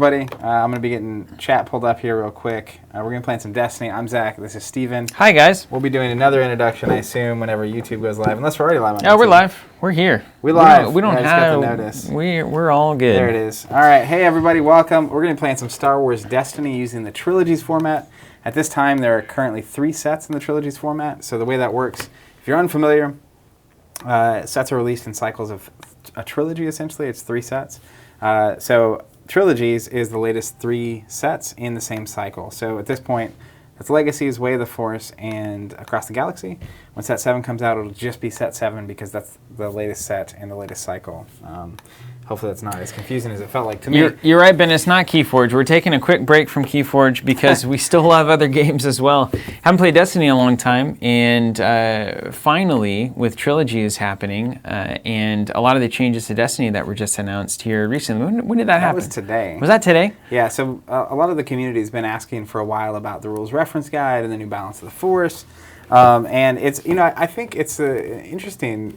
Everybody, I'm going to be getting chat pulled up here real quick. We're going to be playing some Destiny. I'm Zach. This is Steven. Hi, guys. We'll be doing another introduction, I assume, whenever YouTube goes live. Unless we're already live on YouTube. Oh, we're live. We're here. We live. We don't I just have... got the notice. We're all good. There it is. All right. Hey, everybody. Welcome. We're going to be playing some Star Wars Destiny using the Trilogies format. At this time, there are currently 3 sets in the Trilogies format. So the way that works, if you're unfamiliar, sets are released in cycles of a trilogy, essentially. It's 3 sets. So Trilogies is the latest 3 sets in the same cycle. So at this point, that's Legacies, Way of the Force, and Across the Galaxy. When Set 7 comes out, it'll just be Set 7 because that's the latest set in the latest cycle. Hopefully that's not as confusing as it felt like to me. You're right, Ben. It's not Keyforge. We're taking a quick break from Keyforge because we still have other games as well. Haven't played Destiny in a long time, and finally, with Trilogies happening, and a lot of the changes to Destiny that were just announced here recently. When did that happen? That was today. Was that today? Yeah, so a lot of the community has been asking for a while about the rules reference guide and the new balance of the Force. And it's, I think it's an interesting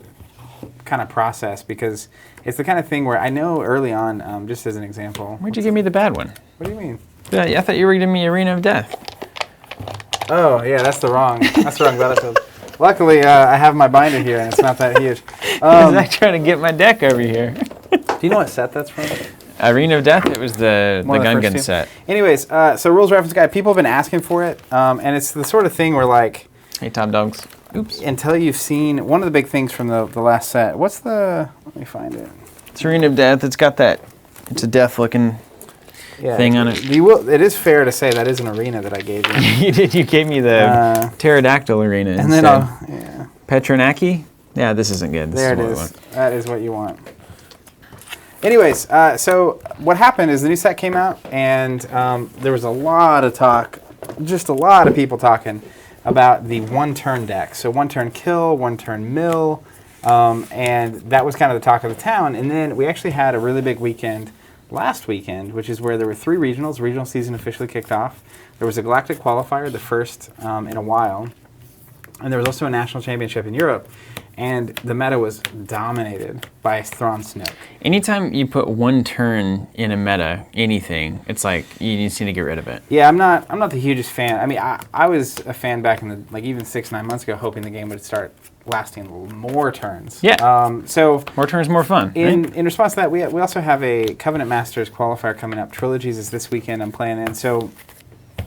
kind of process because it's the kind of thing where I know early on, just as an example. Where'd you give me the bad one? What do you mean? Yeah, I thought you were giving me Arena of Death. Oh, yeah, that's the wrong battlefield. Luckily, I have my binder here and it's not that huge. I was trying to get my deck over here. Do you know what set that's from? Arena of Death? It was the Gun set. Anyways, so rules reference guide, people have been asking for it, and it's the sort of thing where like... Hey, Top Dogs. Oops. Until you've seen one of the big things from the last set. What's the... Let me find it. It's Arena of Death. It's got that... It's a death-looking thing on it. It is fair to say that is an arena that I gave you. You did. You gave me the pterodactyl arena and instead. Then Petronaki? Yeah, this isn't good. There it is. That is what you want. Anyways, so what happened is the new set came out, and there was a lot of talk, just a lot of people talking about the one-turn deck. So one-turn kill, one-turn mill, and that was kind of the talk of the town. And then we actually had a really big weekend last weekend, which is where there were 3 regionals. Regional season officially kicked off. There was a Galactic Qualifier, the first in a while. And there was also a national championship in Europe. And the meta was dominated by Thrawn Snoke. Anytime you put one turn in a meta, anything, it's like you just need to get rid of it. Yeah, I'm not the hugest fan. I mean, I was a fan back in the even 6-9 months ago, hoping the game would start lasting more turns. Yeah. So more turns, more fun. In response to that, we also have a Covenant Masters qualifier coming up. Trilogies is this weekend. I'm playing in. So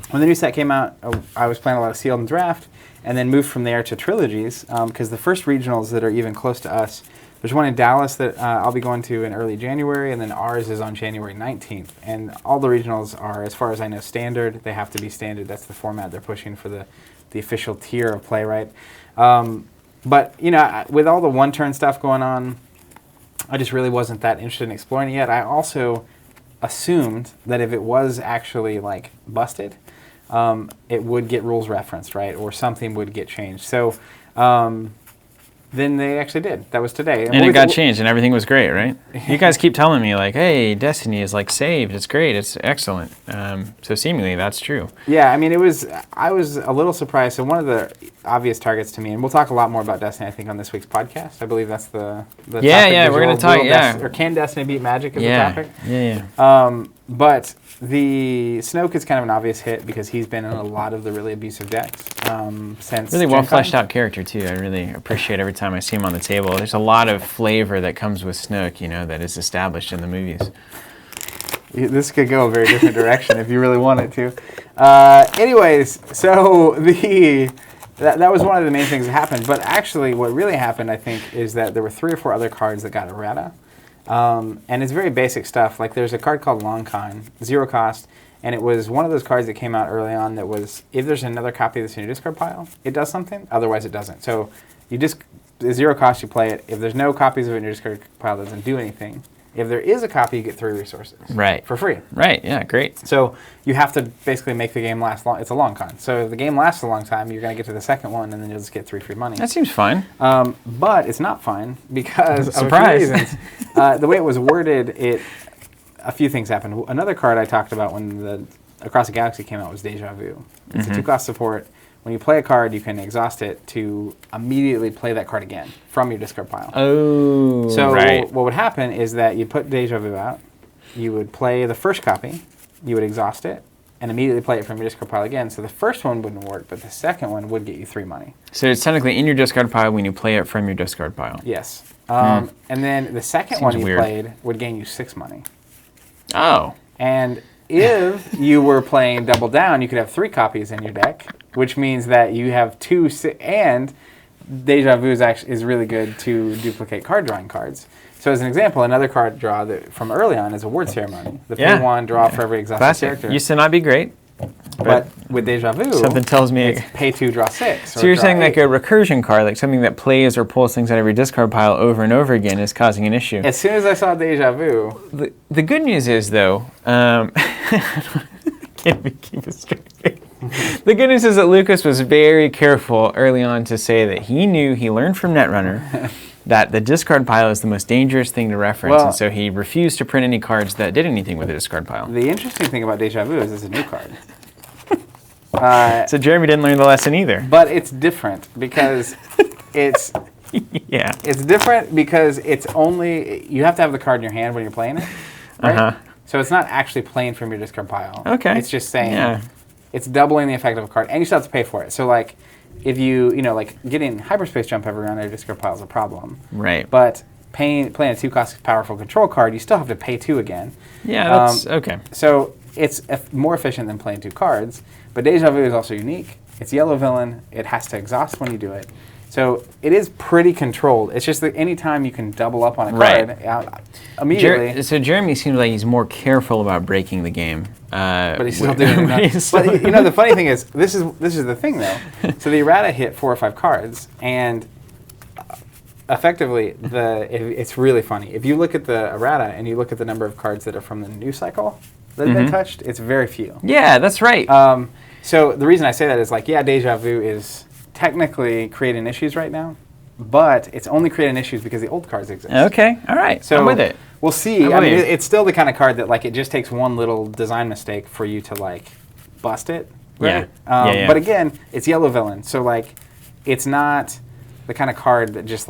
when the new set came out, I was playing a lot of Sealed and Draft. And then moved from there to Trilogies, because the first regionals that are even close to us, there's one in Dallas that I'll be going to in early January, and then ours is on January 19th. And all the regionals are, as far as I know, standard. They have to be standard. That's the format they're pushing for the official tier of play, right? But, with all the one-turn stuff going on, I just really wasn't that interested in exploring it yet. I also assumed that if it was actually, busted, it would get rules referenced, right? Or something would get changed. So then they actually did. That was today. And it got changed and everything was great, right? You guys keep telling me hey, Destiny is saved. It's great. It's excellent. So seemingly that's true. Yeah, I mean, I was a little surprised. So one of the obvious targets to me, and we'll talk a lot more about Destiny, I think, on this week's podcast. I believe that's the topic. Yeah, we're going to talk, or can Destiny beat Magic is the topic? Yeah. But the Snoke is kind of an obvious hit because he's been in a lot of the really abusive decks since. Really well fleshed out character too. I really appreciate every time I see him on the table. There's a lot of flavor that comes with Snoke, that is established in the movies. This could go a very different direction if you really wanted to. Anyways, so that was one of the main things that happened. But actually, what really happened, I think, is that there were 3 or 4 other cards that got errata. And it's very basic stuff. There's a card called Long Con, 0 cost, and it was one of those cards that came out early on that was, if there's another copy that's in your discard pile, it does something, otherwise it doesn't. So it's 0 cost, you play it. If there's no copies of it in your discard pile, it doesn't do anything. If there is a copy, you get 3 resources. Right. For free. Right, yeah, great. So you have to basically make the game last long. It's a long con. So if the game lasts a long time, you're going to get to the second one, and then you'll just get 3 free money. That seems fine. But it's not fine because of Surprise. a few reasons. The way it was worded, a few things happened. Another card I talked about when the Across the Galaxy came out was Deja Vu. It's a 2-cost support. When you play a card, you can exhaust it to immediately play that card again from your discard pile. Oh, so right. what would happen is that you put Deja Vu out, you would play the first copy, you would exhaust it, and immediately play it from your discard pile again. So the first one wouldn't work, but the second one would get you 3 money. So it's technically in your discard pile when you play it from your discard pile. Yes. And then the second one you weird. played would gain you 6 money. Oh. And if you were playing Double Down, you could have 3 copies in your deck, which means that you have 2, and Deja Vu is really good to duplicate card drawing cards. So as an example, another card draw that from early on is Award Ceremony. The pay 1 draw for every exhausted Classic. character. Used to not be great. But with Deja Vu, something tells me it's pay 2, draw 6. So you're saying like a recursion card, like something that plays or pulls things out of your discard pile over and over again is causing an issue. As soon as I saw Deja Vu... The good news is, though... can't keep it straight. The good news is that Lucas was very careful early on to say that he learned from Netrunner that the discard pile is the most dangerous thing to reference, and so he refused to print any cards that did anything with the discard pile. The interesting thing about Deja Vu is it's a new card. So Jeremy didn't learn the lesson either. But it's different because it's... Yeah. It's different because it's only... You have to have the card in your hand when you're playing it, right? So it's not actually playing from your discard pile. Okay. It's just saying... It's doubling the effect of a card, and you still have to pay for it. So, like, if like, getting hyperspace jump every round out of your discard pile is a problem. Right. But playing a 2-cost powerful control card, you still have to pay 2 again. Yeah, that's okay. So it's more efficient than playing 2 cards. But Deja Vu is also unique. It's yellow villain. It has to exhaust when you do it. So it is pretty controlled. It's just that any time you can double up on a card, immediately. So Jeremy seems like he's more careful about breaking the game. But he's still doing it. But the funny thing is, this is the thing though. So the errata hit 4 or 5 cards, and effectively it's really funny. If you look at the errata and you look at the number of cards that are from the new cycle that have been touched, it's very few. Yeah, that's right. So the reason I say that is Deja Vu is technically creating issues right now, but it's only creating issues because the old cards exist. Okay, all right. So I'm with it. We'll see. I mean, it's still the kind of card that it just takes one little design mistake for you to bust it. Right? Yeah. But again, it's yellow villain, so it's not the kind of card that just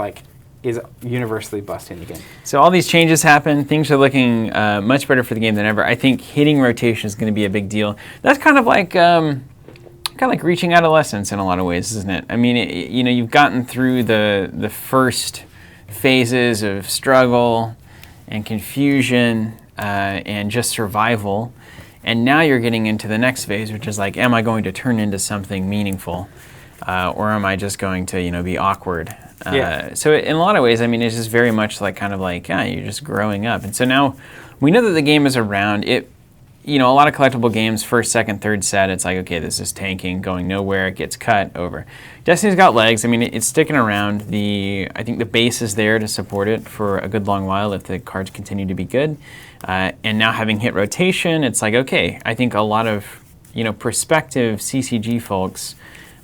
is universally busting the game. So all these changes happen. Things are looking much better for the game than ever. I think hitting rotation is going to be a big deal. That's kind of like reaching adolescence in a lot of ways, isn't it? I mean, you've gotten through the first phases of struggle and confusion and just survival, and now you're getting into the next phase, which is am I going to turn into something meaningful, or am I just going to be awkward? So in a lot of ways, I mean, it's just very much you're just growing up, and so now we know that the game is around. A lot of collectible games, first, second, third set, it's okay, this is tanking, going nowhere, it gets cut, over. Destiny's got legs. I mean, it's sticking around. I think the base is there to support it for a good long while if the cards continue to be good. And now having hit rotation, it's okay, I think a lot of, prospective CCG folks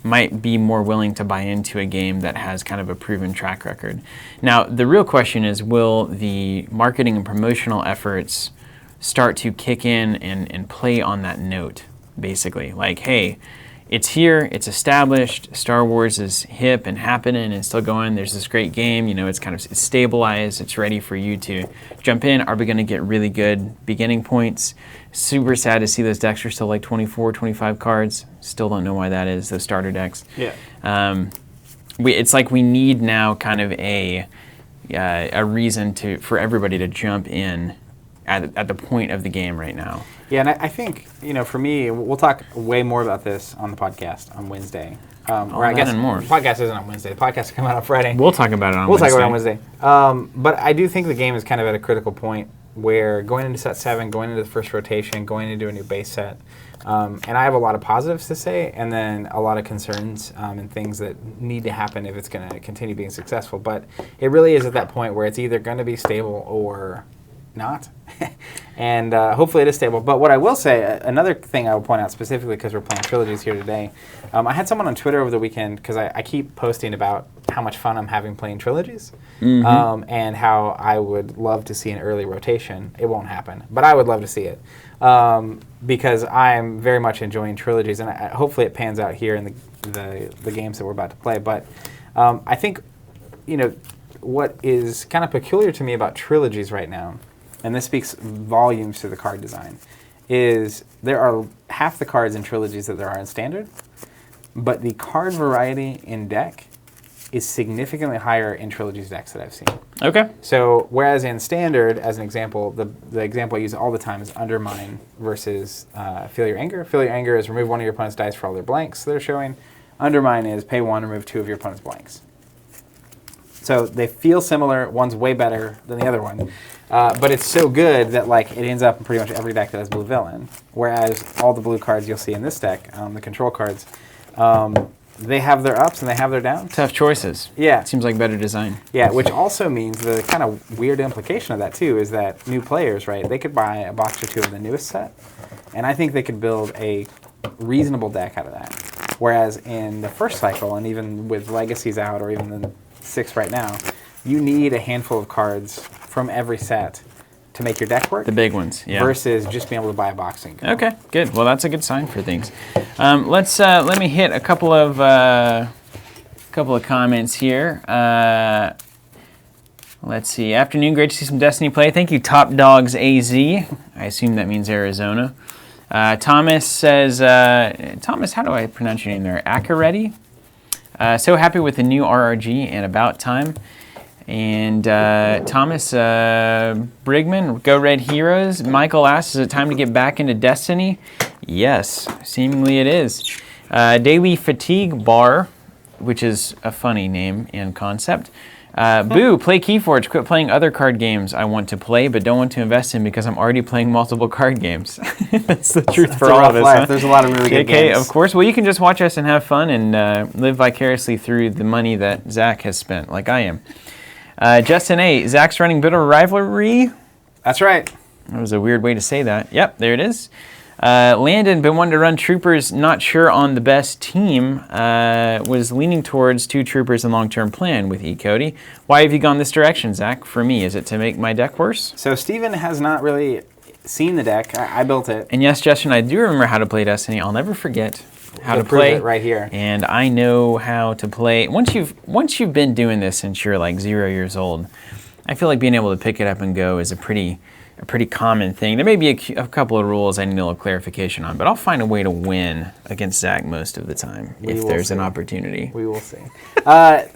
might be more willing to buy into a game that has kind of a proven track record. Now, the real question is, will the marketing and promotional efforts start to kick in and play on that note, basically? Hey, it's here, it's established, Star Wars is hip and happening and still going, there's this great game, it's stabilized, it's ready for you to jump in. Are we going to get really good beginning points? Super sad to see those decks are still 24, 25 cards. Still don't know why that is, those starter decks. Yeah. It's we need now kind of a reason for everybody to jump in at the point of the game right now. Yeah, and I think, for me, we'll talk way more about this on the podcast on Wednesday. Or I guess and more. The podcast isn't on Wednesday. The podcast will come out on Friday. We'll talk about it on Wednesday. We'll talk about it on Wednesday. But I do think the game is kind of at a critical point where going into set 7, going into the first rotation, going into a new base set, and I have a lot of positives to say, and then a lot of concerns and things that need to happen if it's going to continue being successful. But it really is at that point where it's either going to be stable or not. And hopefully it is stable. But what I will say, another thing I will point out specifically because we're playing Trilogies here today, I had someone on Twitter over the weekend because I keep posting about how much fun I'm having playing Trilogies, and how I would love to see an early rotation. It won't happen, but I would love to see it because I'm very much enjoying Trilogies, and hopefully it pans out here in the games that we're about to play. But I think what is kind of peculiar to me about Trilogies right now and this speaks volumes to the card design, is there are half the cards in Trilogies that there are in Standard, but the card variety in deck is significantly higher in Trilogies decks that I've seen. Okay. So whereas in Standard, as an example, the example I use all the time is Undermine versus Feel Your Anger. Feel Your Anger is remove one of your opponent's dice for all their blanks they're showing. Undermine is pay 1, remove 2 of your opponent's blanks. So they feel similar. One's way better than the other one. But it's so good that like it ends up in pretty much every deck that has blue villain. Whereas all the blue cards you'll see in this deck, the control cards, they have their ups and they have their downs. Tough choices. Yeah. Seems like better design. Yeah, which also means the kind of weird implication of that too is that new players, right, they could buy a box or two of the newest set, and I think they could build a reasonable deck out of that. Whereas in the first cycle, and even with Legacies out, or even the 6 right now, you need a handful of cards from every set to make your deck work. The big ones, yeah. Versus just being able to buy a box and go. Okay, good. Well, that's a good sign for things. Let me hit a couple of comments here. Let's see. Afternoon, great to see some Destiny play. Thank you, Top Dogs AZ. I assume that means Arizona. Thomas says, Thomas, how do I pronounce your name there? Akaretti? So happy with the new RRG and About Time. And Thomas Brigman, Go Red Heroes. Michael asks, is it time to get back into Destiny? Yes, seemingly it is. Daily Fatigue Bar, which is a funny name and concept. Boo, play Keyforge. Quit playing other card games I want to play but don't want to invest in because I'm already playing multiple card games. That's the truth for all of us. Huh? There's a lot of really good games. Of course. Well, you can just watch us and have fun and live vicariously through the money that Zach has spent, like I am. Justin A. Zach's running Bitter Rivalry. That's right. That was a weird way to say that. Yep, there it is. Landon, been wanting to run Troopers, not sure on the best team. Was leaning towards 2 Troopers and long-term plan with Cody. Why have you gone this direction, Zach? For me, is it to make my deck worse? So Steven has not really seen the deck. I built it. And yes, Justin, I do remember how to play Destiny. I'll never forget how to play it right here. And I know how to play. Once you've been doing this since you're like 0 years old, I feel like being able to pick it up and go is a pretty common thing. There may be a couple of rules I need a little clarification on, but I'll find a way to win against Zach most of the time if there's an opportunity. We will see.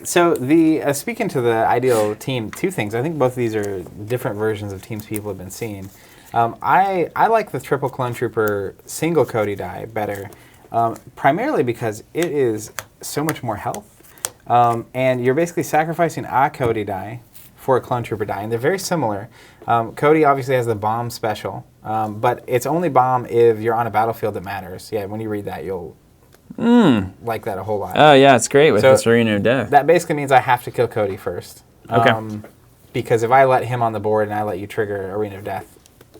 So speaking to the ideal team, 2 things. I think both of these are different versions of teams people have been seeing. I like the triple clone trooper single Cody die better, primarily because it is so much more health, and you're basically sacrificing a Cody die for a clone trooper die, and they're very similar. Cody obviously has the bomb special, but it's only bomb if you're on a battlefield that matters. Yeah, when you read that, you'll like that a whole lot. Oh yeah, it's great with this Arena of Death. That basically means I have to kill Cody first. Okay. Because if I let him on the board and I let you trigger Arena of Death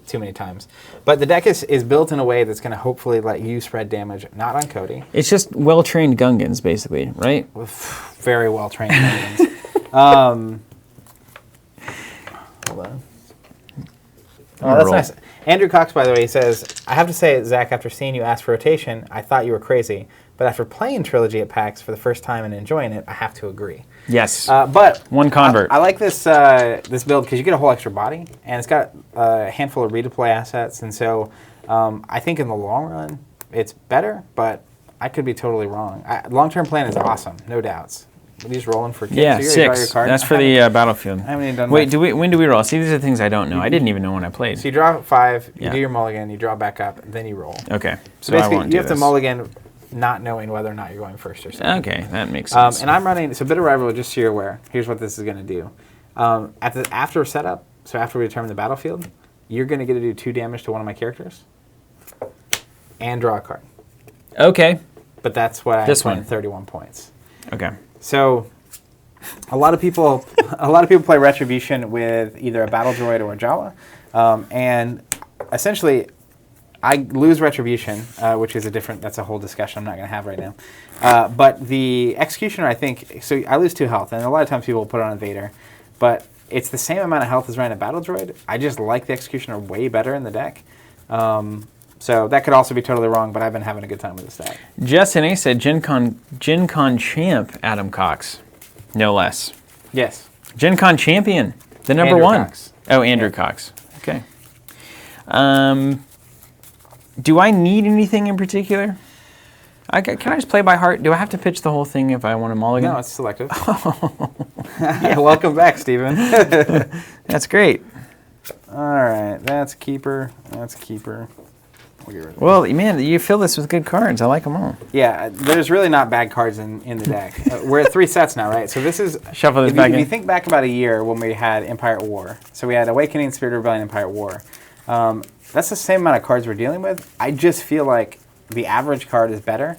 too many times. But the deck is built in a way that's going to hopefully let you spread damage, not on Cody. It's just well-trained Gungans, basically, right? Very well-trained Gungans. Hold on. Oh, that's nice. Andrew Cox, by the way, he says, I have to say, Zach, after seeing you ask for rotation, I thought you were crazy. But after playing Trilogy at PAX for the first time and enjoying it, I have to agree. Yes. But one convert. I like this this build because you get a whole extra body, and it's got a handful of redeploy assets. And so I think in the long run, it's better, but I could be totally wrong. Long-term plan is awesome, no doubts. Are you just rolling for kicks? Yeah, So 6. That's for the battlefield. I haven't even done Wait, when do we roll? See, these are things I don't know. I didn't even know when I played. So you draw 5, you do your mulligan, you draw back up, then you roll. Okay. So basically, you have to mulligan not knowing whether or not you're going first or second. Okay, that makes sense. And I'm running, so Bit of Rivalry, just so you're aware, here's what this is going to do. After setup, so after we determine the battlefield, you're going to get to do 2 damage to one of my characters and draw a card. Okay. But that's what I won 31 points. Okay. So a lot of people play Retribution with either a Battle Droid or a Jawa, and essentially I lose Retribution, which is that's a whole discussion I'm not going to have right now. But the Executioner, I think, so I lose 2 health, and a lot of times people will put it on a Vader, but it's the same amount of health as running a Battle Droid. I just like the Executioner way better in the deck. So that could also be totally wrong, but I've been having a good time with this deck. Justin A said Gen Con champ Adam Cox, no less. Yes. Gen Con champion, the number Andrew 1. Cox. Oh, Andrew Cox. Okay. Do I need anything in particular? Can I just play by heart? Do I have to pitch the whole thing if I want to mulligan? No, it's selective. Yeah, welcome back, Steven. That's great. All right, that's a keeper. That's a keeper. We'll get rid of Well, man, you fill this with good cards. I like them all. Yeah, there's really not bad cards in the deck. We're at 3 sets now, right? So this is... Shuffle this back If in. you think back about a year when we had Empire at War. So we had Awakening, Spirit of Rebellion, Empire at War. That's the same amount of cards we're dealing with. I just feel like the average card is better.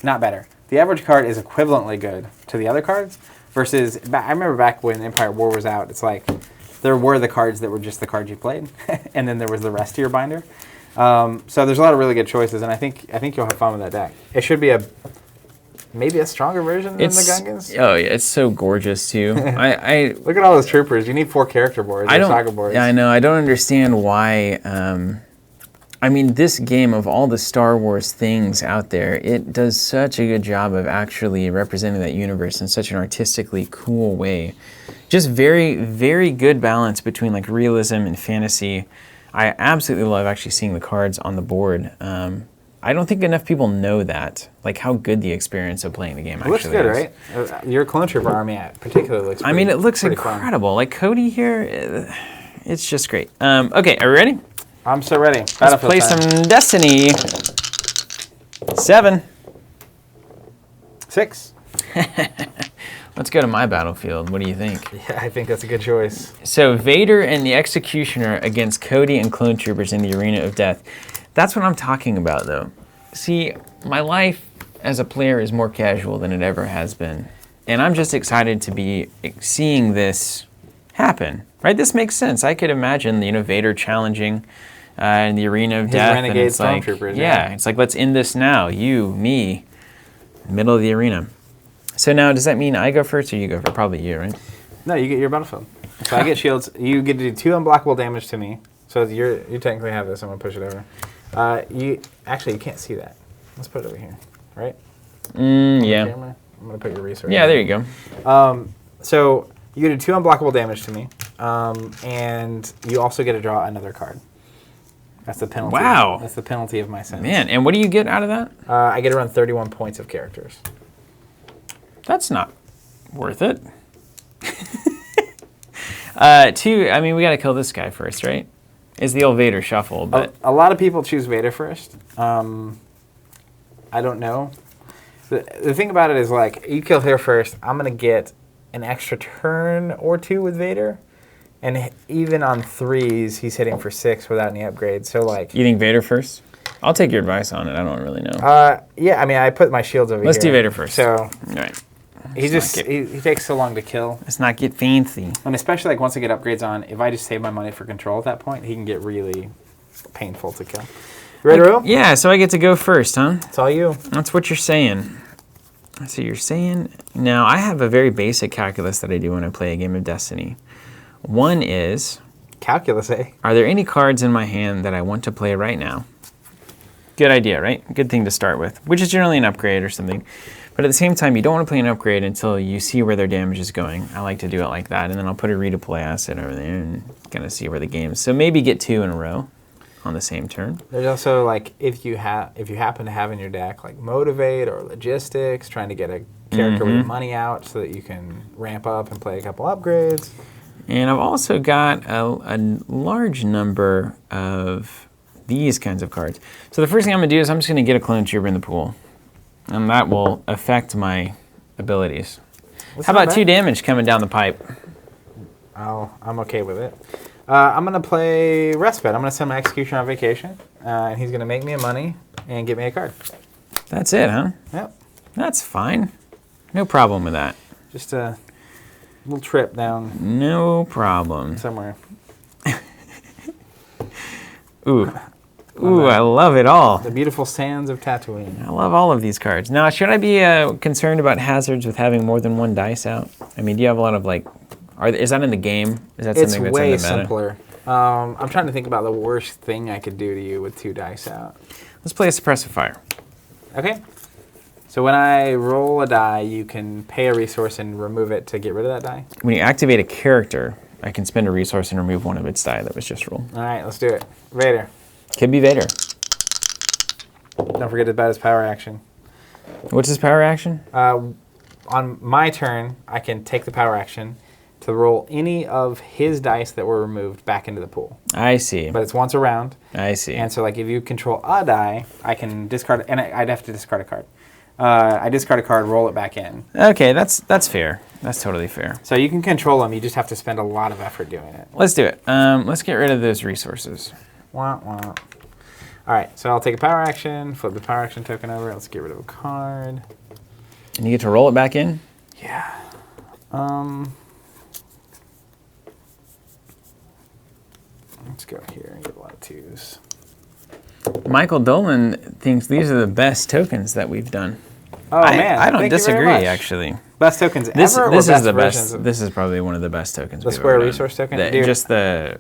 Not better. The average card is equivalently good to the other cards versus... I remember back when Empire at War was out, it's like there were the cards that were just the cards you played, and then there was the rest of your binder. So there's a lot of really good choices, and I think you'll have fun with that deck. It should be maybe a stronger version than the Gungans. Oh yeah, it's so gorgeous too. I Look at all those troopers. You need 4 character boards. Saga boards. Yeah, I know. I don't understand why. I mean, this game, of all the Star Wars things out there, it does such a good job of actually representing that universe in such an artistically cool way. Just very, very good balance between like realism and fantasy. I absolutely love actually seeing the cards on the board. I don't think enough people know that, like how good the experience of playing the game actually is. It looks good, right? Your Clone Trooper army particularly looks pretty, it looks pretty incredible. Fun. Like Cody here, it's just great. Okay, are we ready? I'm so ready. Let's play some Destiny. 7. 6. Let's go to my battlefield. What do you think? Yeah, I think that's a good choice. So Vader and the Executioner against Cody and Clone Troopers in the Arena of Death. That's what I'm talking about, though. See, my life as a player is more casual than it ever has been. And I'm just excited to be seeing this happen, right? This makes sense. I could imagine, Vader challenging in the Arena of Death. Renegade and it's like, Stormtroopers. yeah, it's like, let's end this now. You, me, middle of the arena. So now, does that mean I go first or you go first? Probably you, right? No, you get your battlefield. So I get shields. You get to do 2 unblockable damage to me. So you technically have this. I'm going to push it over. You can't see that. Let's put it over here, right? Yeah. I'm going to put your resource. Yeah, there you go. So you get to do 2 unblockable damage to me, and you also get to draw another card. That's the penalty. Wow. That's the penalty of my sins. Man, and what do you get out of that? I get to run 31 points of characters. That's not worth it. 2, I mean, we got to kill this guy first, right? Is the old Vader shuffle, but... A lot of people choose Vader first. I don't know. The thing about it is, like, you kill here first, I'm going to get an extra turn or 2 with Vader. And even on 3s, he's hitting for 6 without any upgrades. So, like... You think Vader first? I'll take your advice on it. I don't really know. Yeah, I mean, I put my shields over here. Let's do Vader first. So... All right. He takes so long to kill. Let's not get fancy. And especially, like, once I get upgrades on, if I just save my money for control at that point, he can get really painful to kill. You ready to roll? Yeah, so I get to go first, huh? It's all you. That's what you're saying. So you're saying... Now, I have a very basic calculus that I do when I play a game of Destiny. One is... Calculus, eh? Are there any cards in my hand that I want to play right now? Good idea, right? Good thing to start with, which is generally an upgrade or something. But at the same time, you don't want to play an upgrade until you see where their damage is going. I like to do it like that, and then I'll put a redeploy asset over there and kind of see where the game is. So maybe get 2 in a row on the same turn. There's also, like, if you happen to have in your deck, like, Motivate or Logistics, trying to get a character with money out so that you can ramp up and play a couple upgrades. And I've also got a large number of these kinds of cards. So the first thing I'm going to do is I'm just going to get a Clone Trooper in the pool. And that will affect my abilities. How about 2 damage coming down the pipe? I'm okay with it. I'm going to play Respite. I'm going to send my Executioner on vacation, and he's going to make me a money and get me a card. That's it, huh? Yep. That's fine. No problem with that. Just a little trip down. No problem. Somewhere. Ooh. Ooh, I love it all. The beautiful sands of Tatooine. I love all of these cards. Now, should I be concerned about hazards with having more than 1 dice out? I mean, do you have a lot of, like... Is that in the game? Is that something that's in the meta? It's way simpler. I'm trying to think about the worst thing I could do to you with 2 dice out. Let's play a Suppressive Fire. Okay. So when I roll a die, you can pay a resource and remove it to get rid of that die? When you activate a character, I can spend a resource and remove one of its die that was just rolled. All right, let's do it. Vader. Could be Vader. Don't forget about his power action. What's his power action? On my turn, I can take the power action to roll any of his dice that were removed back into the pool. I see. But it's once a round. I see. And so, like, if you control a die, I can discard it, and I'd have to discard a card. I discard a card, roll it back in. Okay, that's fair. That's totally fair. So you can control them. You just have to spend a lot of effort doing it. Let's do it. Let's get rid of those resources. Wah, wah. All right, so I'll take a power action, flip the power action token over. Let's get rid of a card. And you get to roll it back in? Yeah. Let's go here and get a lot of 2s. Michael Dolan thinks these are the best tokens that we've done. Oh, man. I don't Thank you very disagree, much. actually. Best tokens This ever? is best the versions best. of This is probably one of the best tokens. the we've square ever done. resource token? Dude. Just the.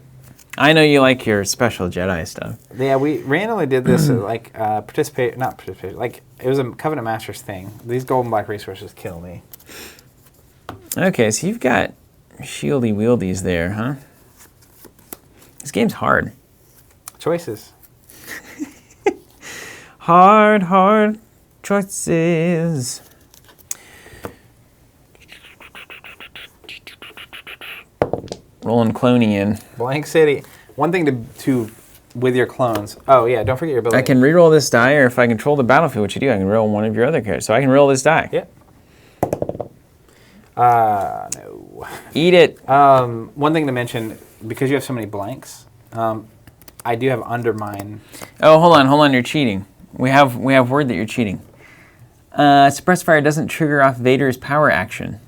I know you like your special Jedi stuff. Yeah, we randomly did this like not participate. Like it was a Covenant Masters thing. These gold and black resources kill me. Okay, so you've got shieldy wieldies there, huh? This game's hard. Choices. Hard choices. Rolling Clonian. Blank City. One thing to with your clones. Oh yeah, don't forget your ability. I can reroll this die, or if I control the battlefield, which you do, I can roll one of your other characters. So I can roll this die. Yep. No. Eat it. One thing to mention, because you have so many blanks, I do have Undermine. Oh, hold on, you're cheating. We have word that you're cheating. Suppress Fire doesn't trigger off Vader's power action,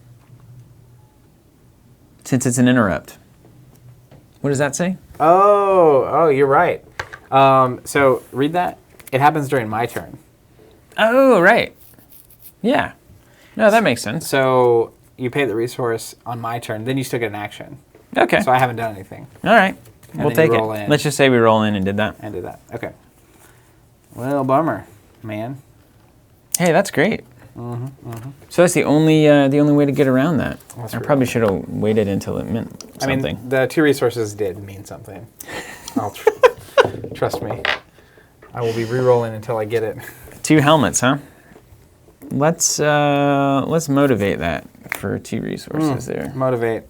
since it's an interrupt. What does that say? Oh, you're right. So read that. It happens during my turn. Oh, right. Yeah. No, that makes sense. So you pay the resource on my turn, then you still get an action. Okay. So I haven't done anything. All right. And We'll then take you it. roll in. Let's just say we roll in and did that. And do that. Okay. Well, bummer, man. Hey, that's great. So that's the only way to get around that. That's I really probably should have waited until it meant something. I mean, the 2 resources did mean something. Trust me. I will be re-rolling until I get it. 2 helmets, huh? Let's motivate that for 2 resources there. Motivate.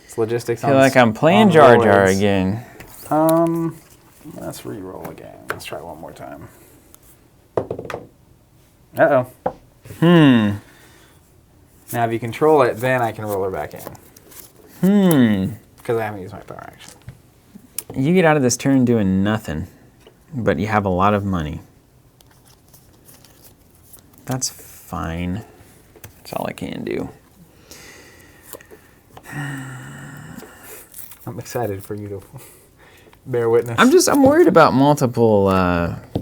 It's logistics. I feel like I'm playing Jar Jar again. Let's re-roll again. Let's try one more time. Uh-oh. Now, if you control it, then I can roll her back in. Because I haven't used my power action. You get out of this turn doing nothing, but you have a lot of money. That's fine. That's all I can do. I'm excited for you to bear witness. I'm worried about multiple.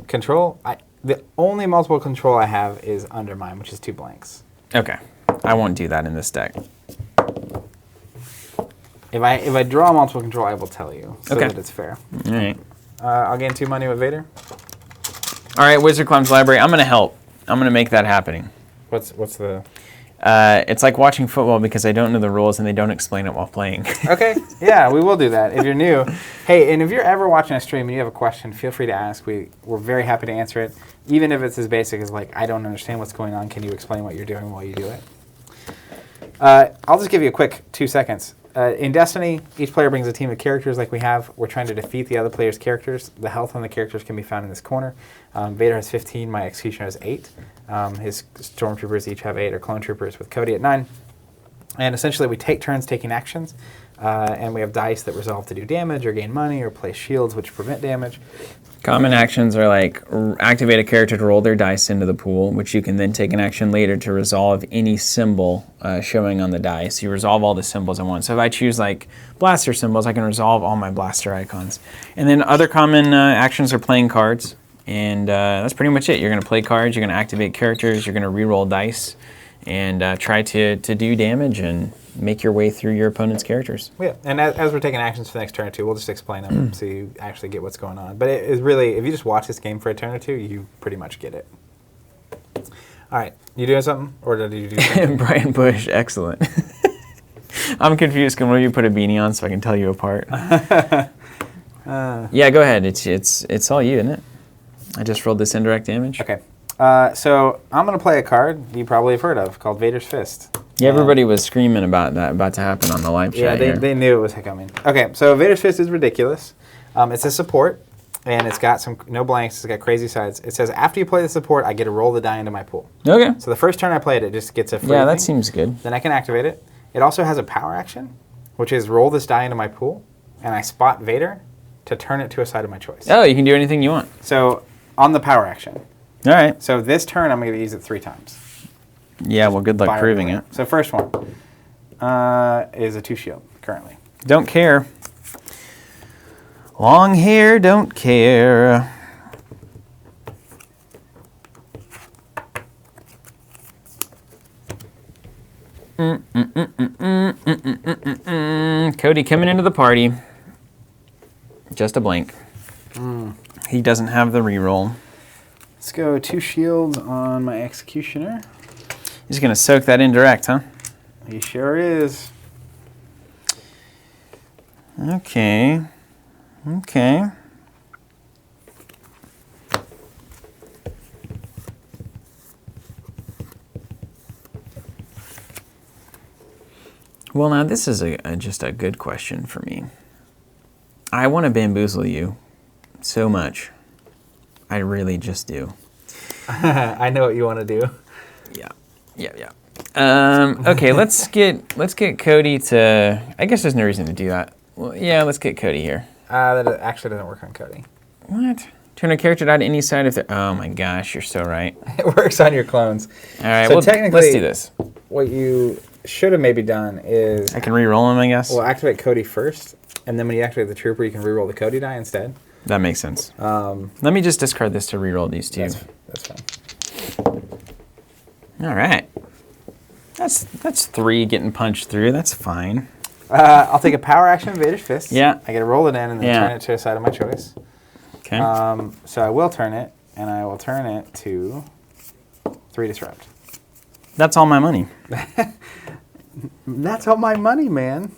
Control? The only multiple control I have is Undermine, which is 2 blanks. Okay, I won't do that in this deck. If I draw multiple control, I will tell you so Okay. that it's fair. All right. I'll gain 2 money with Vader. All right, Wizard Clem's Library. I'm gonna help. I'm gonna make that happening. What's the? It's like watching football because I don't know the rules and they don't explain it while playing. Okay, yeah, we will do that if you're new. Hey, and if you're ever watching a stream and you have a question, feel free to ask. We're very happy to answer it, even if it's as basic as like, I don't understand what's going on. Can you explain what you're doing while you do it? I'll just give you a quick 2 seconds. In Destiny, each player brings a team of characters like we have. We're trying to defeat the other player's characters. The health on the characters can be found in this corner. Vader has 15, my Executioner has 8. His Stormtroopers each have 8, or Clone Troopers with Cody at 9. And essentially we take turns taking actions, and we have dice that resolve to do damage or gain money or place shields which prevent damage. Common actions are like activate a character to roll their dice into the pool, which you can then take an action later to resolve any symbol showing on the dice. You resolve all the symbols at once. So if I choose like blaster symbols, I can resolve all my blaster icons. And then other common actions are playing cards, and that's pretty much it. You're going to play cards, you're going to activate characters, you're going to re-roll dice, and try to do damage and make your way through your opponent's characters. Yeah, and as we're taking actions for the next turn or two, we'll just explain them so you actually get what's going on. But it is really, if you just watch this game for a turn or two, you pretty much get it. All right, you doing something, or did you do something? Brian Bush, excellent. I'm confused. Can you put a beanie on so I can tell you apart? Yeah, go ahead. It's all you, isn't it? I just rolled this indirect damage. Okay. So I'm going to play a card you probably have heard of called Vader's Fist. Yeah, everybody was screaming about that about to happen on the live chat. Yeah, they knew it was coming. Okay, so Vader's Fist is ridiculous. It's a support, and it's got no blanks. It's got crazy sides. It says after you play the support, I get to roll the die into my pool. Okay. So the first turn I play it, it just gets a free Yeah, that thing. seems good. Then I can activate it. It also has a power action, which is roll this die into my pool, and I spot Vader to turn it to a side of my choice. Oh, you can do anything you want. So on the power action. All right. So this turn, I'm going to use it 3 times. Yeah, well, good luck Fire proving away. it. So first one is a 2 shield currently. Don't care. Long hair, don't care. Cody coming into the party. Just a blank. He doesn't have the reroll. Let's go 2 shields on my Executioner. He's going to soak that indirect, huh? He sure is. Okay. Okay. Well, now this is just a good question for me. I want to bamboozle you so much. I really just do. I know what you want to do. Yeah. Okay, let's get Cody to. I guess there's no reason to do that. Well, yeah, let's get Cody here. That actually doesn't work on Cody. What? Turn a character die to any side if they're. Oh my gosh, you're so right. It works on your clones. All right, So well, technically, let's do this. What you should have maybe done is I can re-roll him, I guess. well, activate Cody first, and then when you activate the trooper, you can reroll the Cody die instead. That makes sense. Let me just discard this to re-roll these two. That's fine. All right. That's 3 getting punched through. That's fine. I'll take a power action, Vader's Fist. Yeah. I get to roll it in and then Yeah. turn it to a side of my choice. Okay. So I will turn it, and I will turn it to 3 disrupt. That's all my money. That's all my money, man.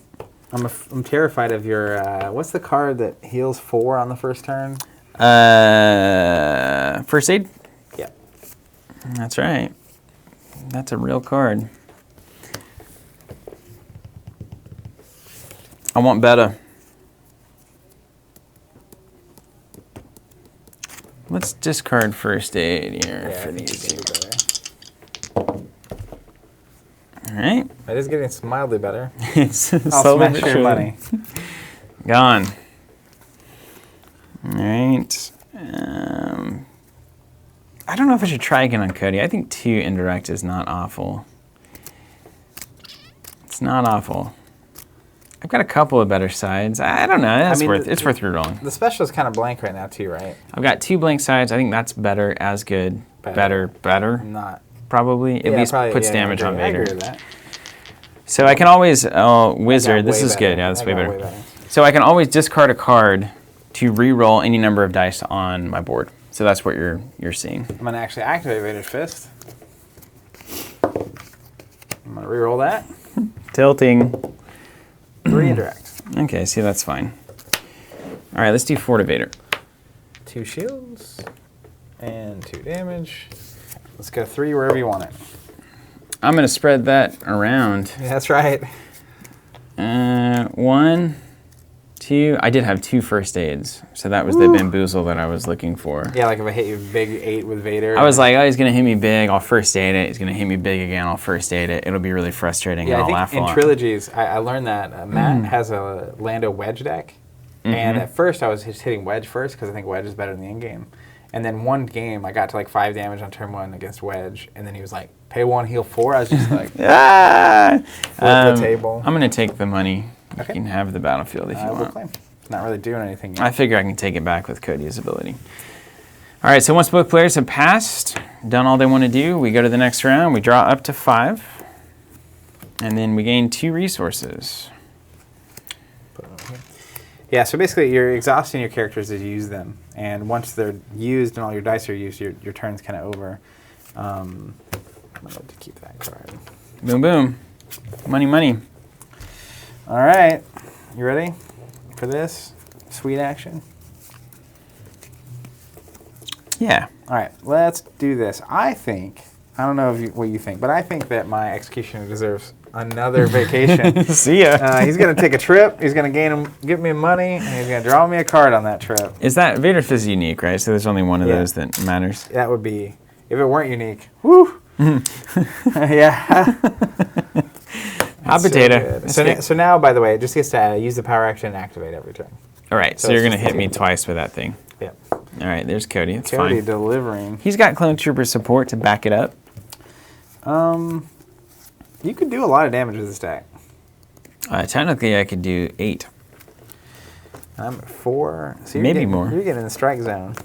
I'm terrified of your. What's the card that heals 4 on the first turn? First aid? Yeah. That's right. That's a real card. I want beta. Let's discard first aid here for these. All right. It is getting mildly better. It's I'll slowly smash but your surely. money. Gone. All right. I don't know if I should try again on Cody. I think 2 indirect is not awful. It's not awful. I've got a couple of better sides. I don't know. It's worth rerolling. The special is kind of blank right now too, right? I've got 2 blank sides. I think that's better, as good, better. Not. Probably. At least probably, puts damage on I Vader. agree with that. So I can always, wizard. I got This way is better. good. Yeah, that's I way got better. way better. So I can always discard a card to re-roll any number of dice on my board. So that's what you're seeing. I'm going to actually activate Vader's Fist. I'm going to reroll that. Tilting. 3 indirect. Okay, see, that's fine. All right, let's do 4 to Vader. 2 shields and 2 damage. Let's go 3 wherever you want it. I'm going to spread that around. Yeah, that's right. 1, 2. I did have 2 first aids, so that was the bamboozle that I was looking for. Yeah, like if I hit you big 8 with Vader. I was like, oh, he's going to hit me big. I'll first aid it. He's going to hit me big again. I'll first aid it. It'll be really frustrating, yeah, and I I'll think laugh a in lot. Trilogies, I learned that Matt has a Lando Wedge deck. And at first, I was just hitting Wedge first because I think Wedge is better in the end game. And then one game, I got to like 5 damage on turn 1 against Wedge. And then he was like, pay 1, heal 4. I was just like, flip the table. I'm going to take the money. You Okay. can have the battlefield if you We'll want. claim. It's not really doing anything yet. I figure I can take it back with Cody's ability. All right, so once both players have passed, done all they want to do, we go to the next round. We draw up to 5. And then we gain 2 resources. Yeah, so basically you're exhausting your characters as you use them. And once they're used and all your dice are used, your turn's kind of over. I'm going to keep that card. Boom, boom. Money, money. All right. You ready for this sweet action? Yeah. All right. Let's do this. I don't know what you think, but I think that my executioner deserves another vacation. See ya. He's going to take a trip. He's going to give me money, and he's going to draw me a card on that trip. Is that Vader Fist unique, right? So there's only one of those that matters. That would be, if it weren't unique. Woo! Yeah. Hot potato. So now, by the way, it just gets to use the power action and activate every turn. All right, so you're going to hit me twice with that thing. Yep. All right, there's Cody. It's Cody fine. delivering. He's got Clone Trooper support to back it up. You could do a lot of damage with this deck. Technically, I could do 8. I'm at 4. So Maybe more. You're getting in the strike zone.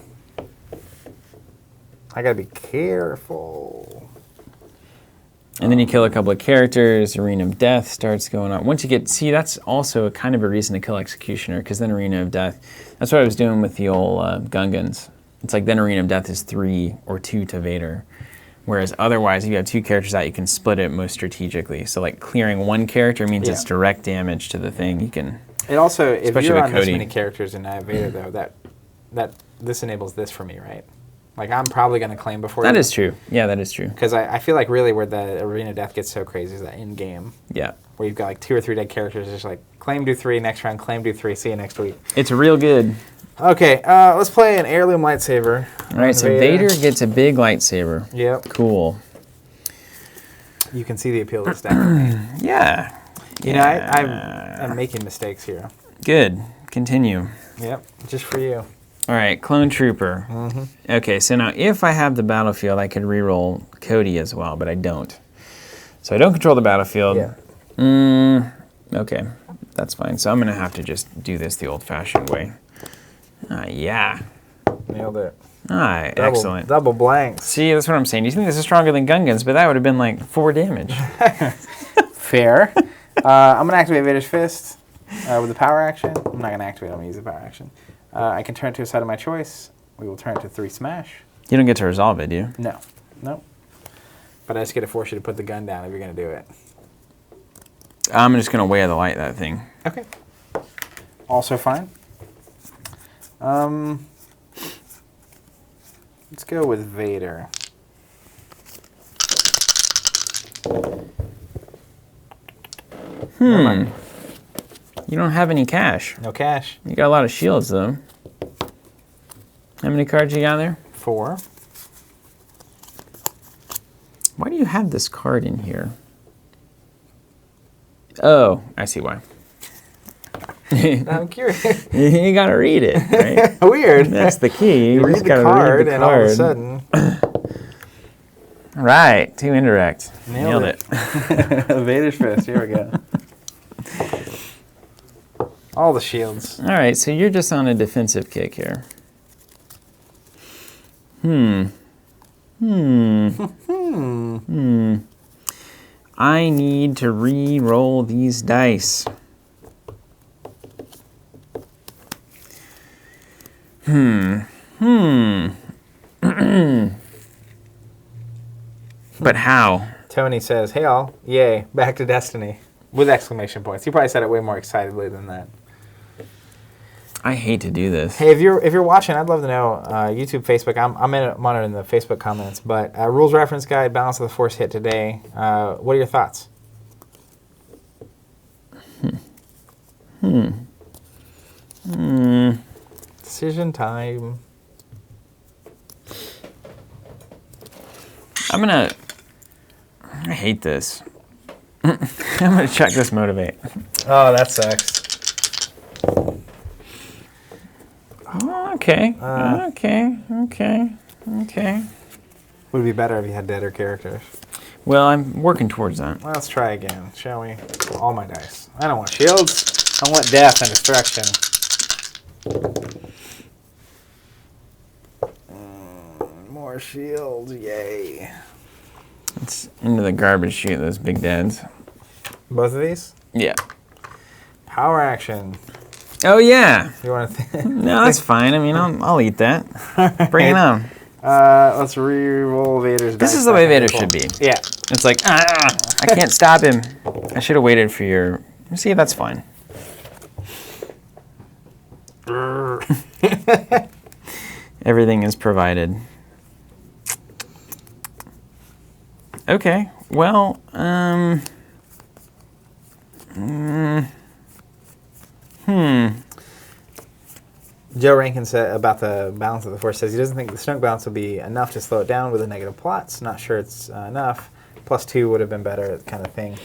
I gotta be careful. And then you kill a couple of characters. Arena of Death starts going on. Once you get... See, that's also a kind of a reason to kill Executioner, because then Arena of Death... That's what I was doing with the old Gungans. It's like then Arena of Death is 3 or 2 to Vader. Whereas otherwise, if you have 2 characters out, you can split it most strategically. So like clearing one character means it's direct damage to the thing. You can... It also, if Especially you're with on this Cody. many characters in I Have Vader, though, that this enables this for me, right? Like, I'm probably going to claim before That you. is true. Yeah, that is true. Because I feel like really where the Arena of Death gets so crazy is that in-game. Yeah. Where you've got like 2 or 3 dead characters, just like, claim, do 3, next round, claim, do 3, see you next week. It's real good. Okay, let's play an heirloom lightsaber. All right, so Vader gets a big lightsaber. Yep. Cool. You can see the appeal of this deck. Yeah. You know, I'm making mistakes here. Good. Continue. Yep, just for you. All right, Clone Trooper. Okay, so now if I have the battlefield, I could reroll Cody as well, but I don't. So I don't control the battlefield. Yeah. Okay, that's fine. So I'm going to have to just do this the old-fashioned way. Yeah. Nailed it. All right, excellent. Double blanks. See, that's what I'm saying. You think this is stronger than Gungans, but that would have been like 4 damage. Fair. I'm going to activate Vader's Fist with the power action. I'm not going to activate it. I'm going to use the power action. I can turn it to a side of my choice. We will turn it to 3 smash. You don't get to resolve it, do you? No. Nope. But I just get to force you to put the gun down if you're going to do it. I'm just going to weigh the light that thing. Okay. Also fine. Let's go with Vader. You don't have any cash. No cash. You got a lot of shields, though. How many cards you got there? 4. Why do you have this card in here? Oh, I see why. I'm curious. You gotta read it, right? Weird. That's the key. You read just the gotta card, read the and all of a card. sudden... Right, 2 indirect. Nailed it. Vader's Fist. Here we go. All the shields. All right, so you're just on a defensive kick here. I need to re-roll these dice. But how? Tony says, "Hey all, yay, back to Destiny," with exclamation points. He probably said it way more excitedly than that. I hate to do this. Hey, if you're watching, I'd love to know. YouTube, Facebook. I'm monitoring the Facebook comments, but rules reference guide, Balance of the Force hit today. What are your thoughts? Decision time. I hate this. I'm gonna check this motivate. Oh, that sucks. Okay. Would it be better if you had deader characters? Well, I'm working towards that. Well, let's try again, shall we? All my dice. I don't want shields. I want death and destruction. More shields, yay. It's into the garbage chute, those big dads. Both of these? Yeah. Power action. Oh, yeah. You want to? No, that's fine. I mean, I'll eat that. Bring it on. Let's re-roll Vader's dice. This is the way Vader should be. Yeah. It's like, I can't stop him. I should have waited for your See, that's fine. Everything is provided. Okay, well, Joe Rankin said about the balance of the Force, says he doesn't think the snoke balance will be enough to slow it down with the negative plots. Not sure it's enough. +2 would have been better, kind of thing.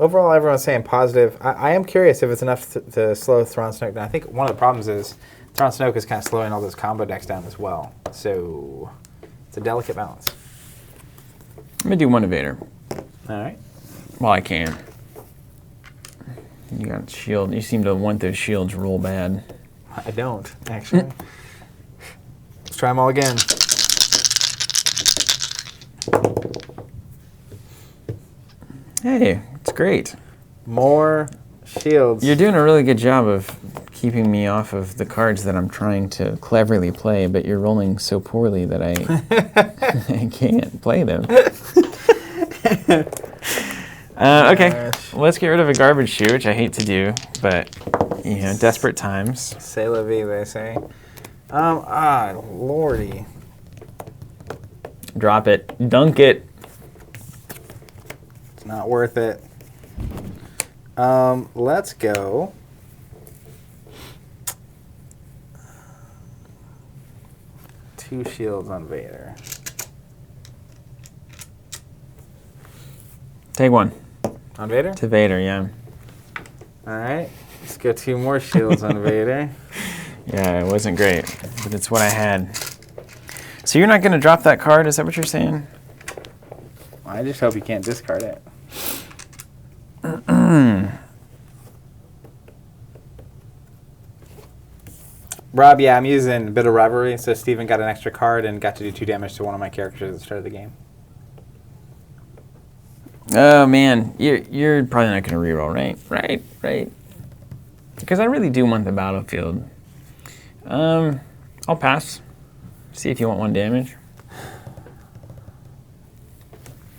Overall, everyone's saying positive. I am curious if it's enough to slow Thrawn Snoke down. I think one of the problems is Thrawn Snoke is kind of slowing all those combo decks down as well. So it's a delicate balance. I'm going to do one to Vader. All right. Well, I can. You got shield. You seem to want those shields real bad. I don't, actually. Let's try them all again. Hey, it's great. More shields. You're doing a really good job of keeping me off of the cards that I'm trying to cleverly play, but you're rolling so poorly that I I can't play them. Okay, let's get rid of a garbage chute, which I hate to do, but you know, desperate times. C'est la vie, they say. Lordy. Drop it. Dunk it. It's not worth it. Let's go. Two shields on Vader. Take one. On Vader? To Vader, yeah. All right. Let's go 2 more shields on Vader. Yeah, it wasn't great, but it's what I had. So you're not going to drop that card? Is that what you're saying? I just hope you can't discard it. Rob, yeah, I'm using a bit of rivalry, so Steven got an extra card and got to do 2 damage to one of my characters at the start of the game. Oh man, you're probably not going to reroll, right? Right. Because I really do want the battlefield. I'll pass. See if you want 1 damage.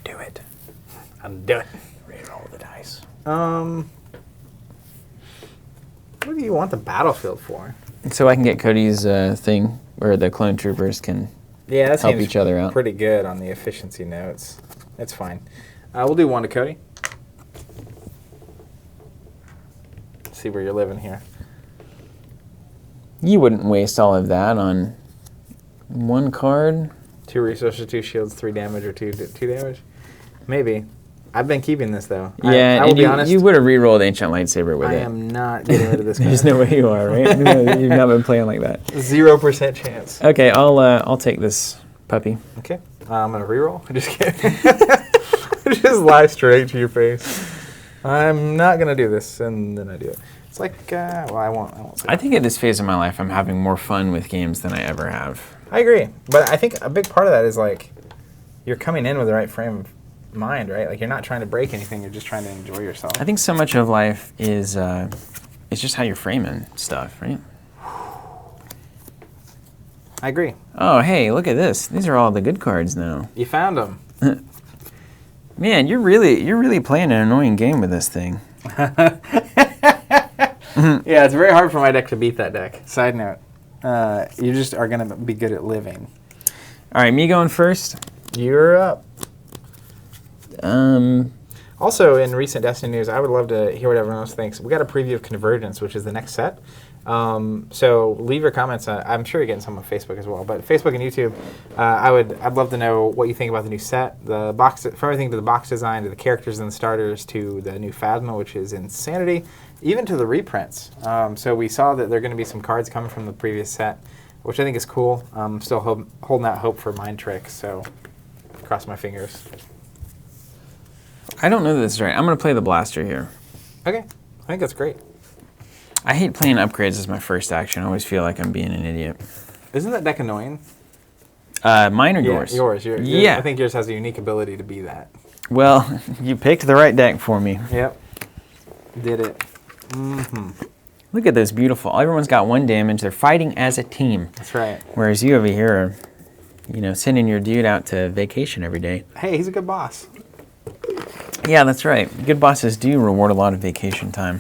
Do it. I'm doing it. Reroll the dice. What do you want the battlefield for? So I can get Cody's thing where the clone troopers can that help seems each other out. Pretty good on the efficiency notes. It's fine. We'll do 1 to Cody. See where you're living here. You wouldn't waste all of that on 1 card. 2 resources, 2 shields, 3 damage, or 2 damage. Maybe. I've been keeping this though. Yeah, I will be honest. You would have re-rolled Ancient Lightsaber with I it. am not getting rid of this guy. There's no way you are, right? You've not been playing like that. 0% chance. Okay, I'll take this puppy. Okay, I'm gonna reroll. Just kidding. Just lie straight to your face. I'm not gonna do this, and then I do it. It's like, well, I won't. Say I think at this phase of my life, I'm having more fun with games than I ever have. I agree, but I think a big part of that is like, you're coming in with the right frame of mind, right? Like you're not trying to break anything. You're just trying to enjoy yourself. I think so much of life is it's just how you're framing stuff, right? I agree. Oh, hey, look at this. These are all the good cards now. You found them. Man, you're really playing an annoying game with this thing. Yeah, it's very hard for my deck to beat that deck. Side note, you just are going to be good at living. All right, me going first. You're up. Also, in recent Destiny news, I would love to hear what everyone else thinks. We got a preview of Convergence, which is the next set. So leave your comments. I'm sure you're getting some on Facebook as well, but Facebook and YouTube, I'd love to know what you think about the new set, the box, from everything to the box design to the characters and the starters to the new Phasma, which is insanity, even to the reprints. So we saw that there are going to be some cards coming from the previous set, which I think is cool. I'm still holding out hope for Mind Trick, so cross my fingers. I don't know that this is right. I'm going to play the blaster here. Okay, I think that's great. I hate playing upgrades as my first action. I always feel like I'm being an idiot. Isn't that deck annoying? Mine or yours? Yours. Yeah. I think yours has a unique ability to be that. Well, you picked the right deck for me. Yep. Did it. Mm-hmm. Look at those beautiful. Everyone's got 1 damage. They're fighting as a team. That's right. Whereas you over here are, sending your dude out to vacation every day. Hey, he's a good boss. Yeah, that's right. Good bosses do reward a lot of vacation time.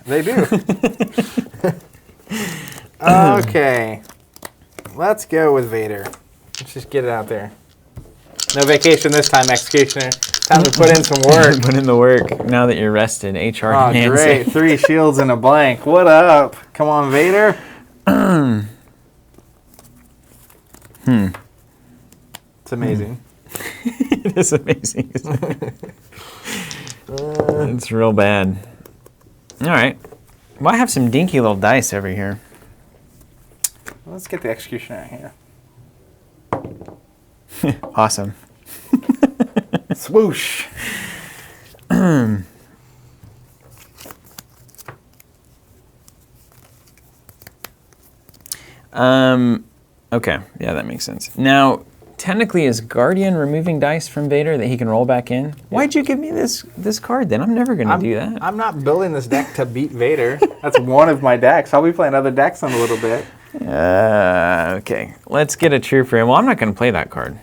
They do. Okay. Let's go with Vader. Let's just get it out there. No vacation this time, Executioner. Time to put in some work. Put in the work now that you're rested. HR Oh, demands great. it. 3 shields and a blank. What up? Come on, Vader. It's amazing. It is amazing, isn't it? It's real bad. All right. Well, I have some dinky little dice over here. Let's get the Executioner here. Awesome. Swoosh. Okay, yeah, that makes sense. Now, technically, is Guardian removing dice from Vader that he can roll back in? Why'd you give me this card then? I'm never going to do that. I'm not building this deck to beat Vader. That's one of my decks. I'll be playing other decks in a little bit. Okay, let's get a trooper in. Well, I'm not going to play that card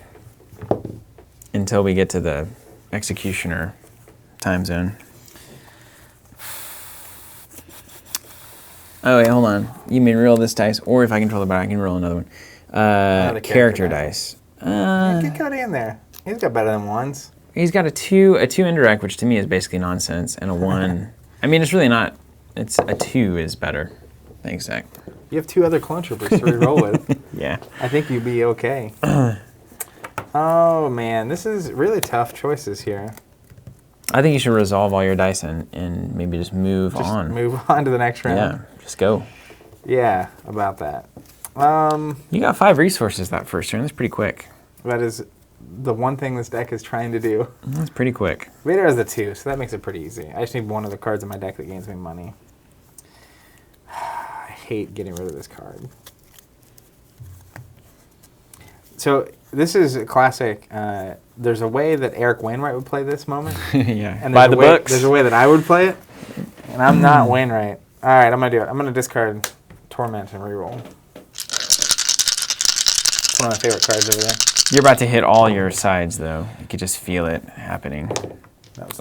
until we get to the Executioner time zone. Oh, wait, hold on. You mean roll this dice, or if I control the button, I can roll another one. Character dice. Get Cody in there. He's got better than ones. He's got a two indirect, which to me is basically nonsense, and a 1. I mean, it's really not. It's a 2 is better. Thanks, Zach. You have 2 other clone troopers to reroll with. Yeah. I think you'd be okay. Oh, man. This is really tough choices here. I think you should resolve all your dice and maybe just move on. Move on to the next round. Yeah, just go. Yeah, about that. You got 5 resources that first turn. That's pretty quick. That is the one thing this deck is trying to do. That's pretty quick. Vader has the 2, so that makes it pretty easy. I just need one of the cards in my deck that gains me money. I hate getting rid of this card. So this is a classic. There's a way that Eric Wainwright would play this moment. Yeah, And by the books. There's a way that I would play it, and I'm not Wainwright. All right, I'm going to do it. I'm going to discard Torment and reroll. It's one of my favorite cards over there. You're about to hit all your sides, though. You could just feel it happening.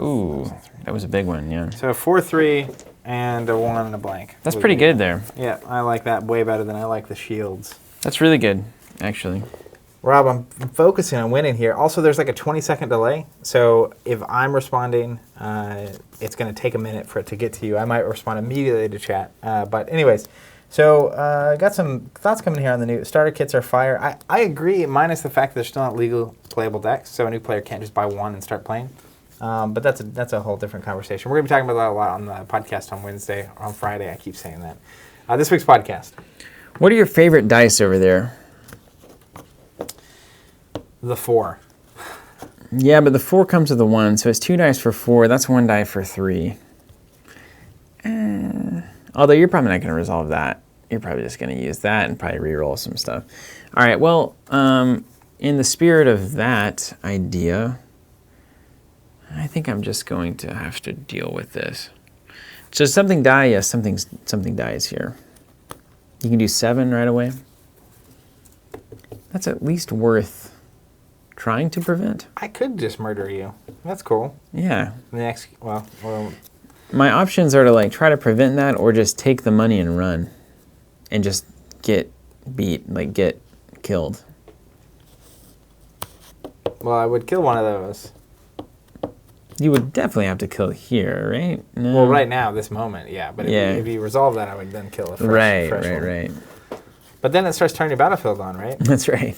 Ooh, that was a big one, yeah. So 4-3 and a 1 and a blank. That's pretty good there. Yeah, I like that way better than I like the shields. That's really good, actually. Rob, I'm focusing on winning here. Also, there's like a 20-second delay. So if I'm responding, it's going to take a minute for it to get to you. I might respond immediately to chat. But anyways, so got some thoughts coming here on the new starter kits are fire. I agree, minus the fact that they're still not legal playable decks. So a new player can't just buy one and start playing. But that's a whole different conversation. We're going to be talking about that a lot on the podcast on Wednesday or on Friday. I keep saying that. This week's podcast. What are your favorite dice over there? The 4. Yeah, but the 4 comes with the 1, so it's 2 dice for 4. That's 1 die for 3. Although you're probably not going to resolve that. You're probably just going to use that and probably re-roll some stuff. All right, well, in the spirit of that idea, I think I'm just going to have to deal with this. So something die, yes, something dies here. You can do 7 right away. That's at least worth trying to prevent. I could just murder you. That's cool. Yeah. Well, my options are to like try to prevent that or just take the money and run and just get beat, like get killed. well, I would kill one of those. You would definitely have to kill here, right? No. Well, right now, this moment, yeah. But Yeah. if you resolve that, I would then kill a fresh one. Right. But then it starts turning your battlefield on, right? That's right.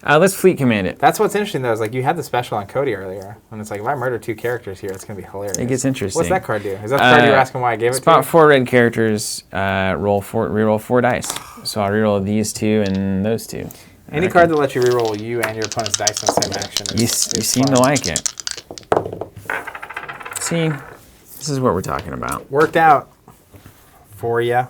Let's fleet command it. That's what's interesting, though, is like you had the special on Cody earlier. And it's like, if I murder 2 characters here, it's going to be hilarious. It gets interesting. What's that card do? Is that the card you were asking why I gave it to you? Spot 4 red characters, reroll 4 dice. So I'll reroll these 2 and those 2. Any card that lets you reroll you and your opponent's dice in the same action You is seem fun. to like it. See, this is what we're talking about. Worked out for ya.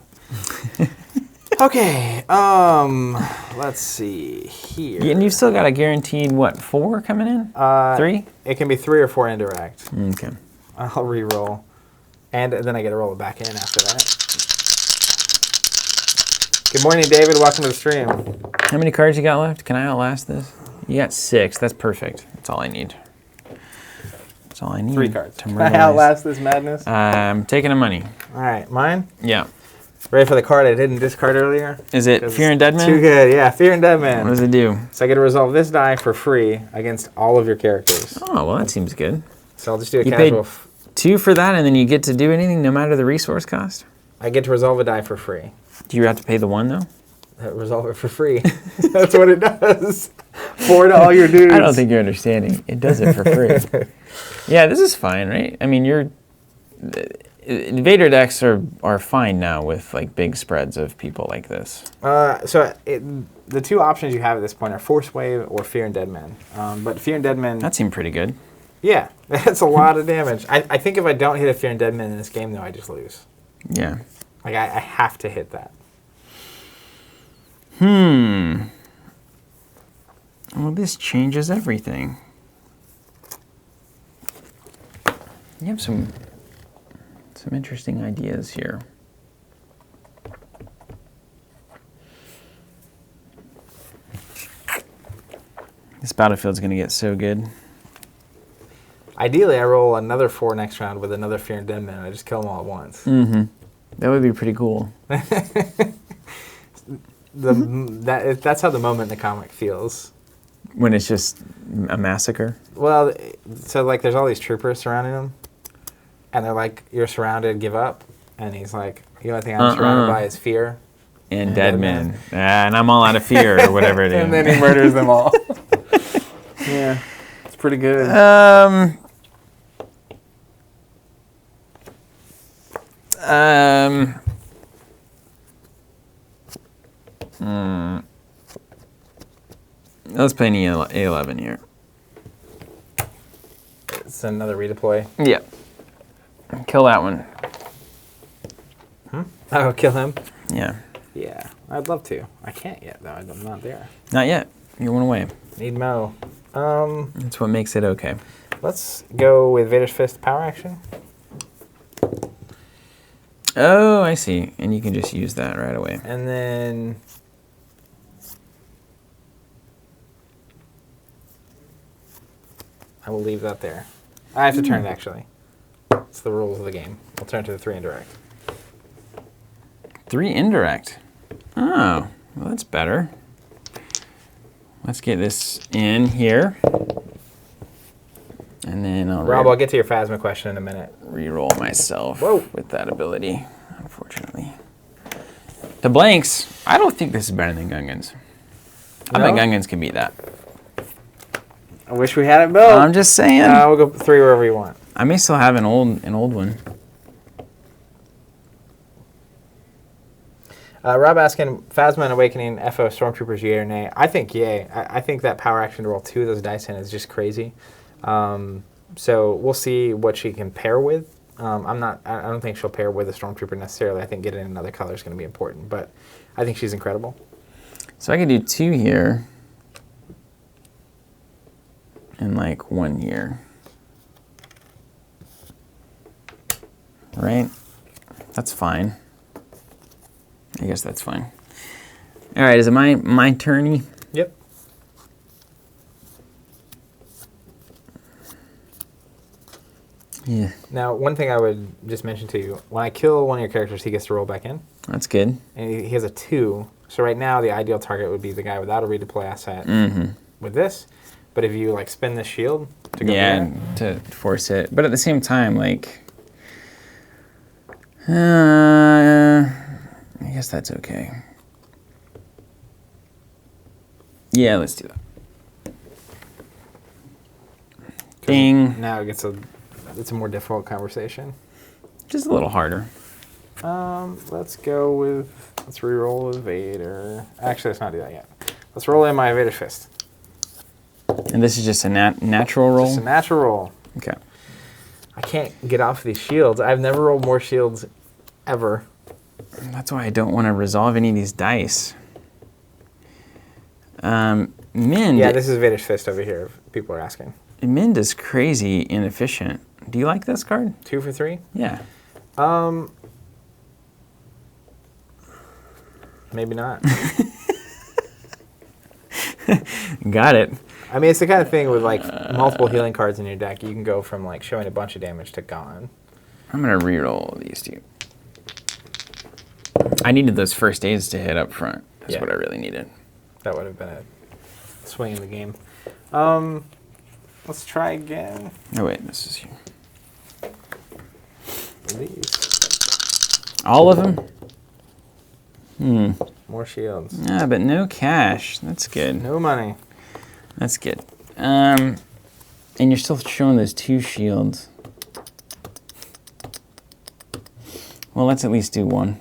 Okay, let's see here. And you've still got a guaranteed, what, 4 coming in? 3? It can be 3 or 4 indirect. Okay. I'll re-roll. And then I get to roll it back in after that. Good morning, David. Welcome to the stream. How many cards you got left? Can I outlast this? You got 6. That's perfect. That's all I need. That's all I need. 3 cards. to Can I myrtleize. outlast this madness? I'm taking a money. All right, mine. Yeah. Ready for the card I didn't discard earlier? Is it 'Cause Fear and it's Dead Man? Too good, yeah. Fear and Dead Man. What does it do? So I get to resolve this die for free against all of your characters. Oh, well, that seems good. So I'll just do a You casual. paid 2 for that, and then you get to do anything no matter the resource cost? I get to resolve a die for free. Do you have to pay the 1, though? Resolve it for free. That's what it does. 4 to all your dudes. I don't think you're understanding. It does it for free. Yeah, this is fine, right? I mean, Vader decks are fine now with like big spreads of people like this. The 2 options you have at this point are Force Wave or Fear and Dead Man. But Fear and Dead Man... That seemed pretty good. Yeah, that's a lot of damage. I think if I don't hit a Fear and Dead Man in this game, though, I just lose. Yeah. Like, I have to hit that. Well, this changes everything. You have some interesting ideas here. This battlefield's going to get so good. Ideally, I roll another 4 next round with another Fear and Dead Man. I just kill them all at once. Mm-hmm. That would be pretty cool. That's how the moment in the comic feels. When it's just a massacre? Well, so like there's all these troopers surrounding him, and they're like, "You're surrounded, give up." And he's like, "The only thing I'm surrounded by is fear." And dead men. And I'm all out of fear, or whatever it is. And then he murders them all. Yeah, it's pretty good. Let's play an A11 here. It's another redeploy. Yeah. Kill that one. Oh, kill him? Yeah. Yeah, I'd love to. I can't yet, though. I'm not there. Not yet. You're one away. Need Mo. That's what makes it okay. Let's go with Vader's Fist power action. Oh, I see. And you can just use that right away. And then... I will leave that there. I have to turn it, actually. It's the rules of the game. I'll turn to the 3 indirect. 3 indirect. Oh, well, that's better. Let's get this in here. And then Rob, I'll get to your Phasma question in a minute. re-roll myself Whoa. with that ability, unfortunately. The blanks, I don't think this is better than Gungans. I bet Gungans can beat that. I wish we had it built. I'm just saying. We'll go 3 wherever you want. I may still have an old one. Rob asking, Phasma and Awakening, FO, Stormtroopers, yay or nay? I think yay. I think that power action to roll 2 of those dice in is just crazy. So we'll see what she can pair with. I don't think she'll pair with a Stormtrooper necessarily. I think getting another color is going to be important, but I think she's incredible. So I could do 2 here. And like 1 here. Right? That's fine. I guess that's fine. All right, is it my turny? Yep. Yeah. Now, one thing I would just mention to you, when I kill one of your characters, he gets to roll back in. That's good. And he has a 2. So right now, the ideal target would be the guy without a redeploy asset with this. But if you like spin this shield to go there, to force it. But at the same time, like, I guess that's okay. Yeah, let's do that. Ding. now it's a more difficult conversation. Just a little harder. Let's re-roll with Vader. Actually, let's not do that yet. Let's roll in my Vader's Fist. And this is just a natural roll? Just a natural roll. Okay. I can't get off these shields. I've never rolled more shields ever. That's why I don't want to resolve any of these dice. Mind. Yeah, this is Vader's Fist over here, if people are asking. Mind is crazy inefficient. Do you like this card? 2 for 3? Yeah. Maybe not. Got it. I mean, it's the kind of thing with like multiple healing cards in your deck. You can go from like showing a bunch of damage to gone. I'm going to reroll these two. I needed those first aids to hit up front. That's what I really needed. That would have been a swing in the game. Let's try again. Oh, wait, this is here. These. All of them? More shields. Yeah, but no cash. That's good. No money. That's good. And you're still showing those 2 shields. Well, let's at least do 1.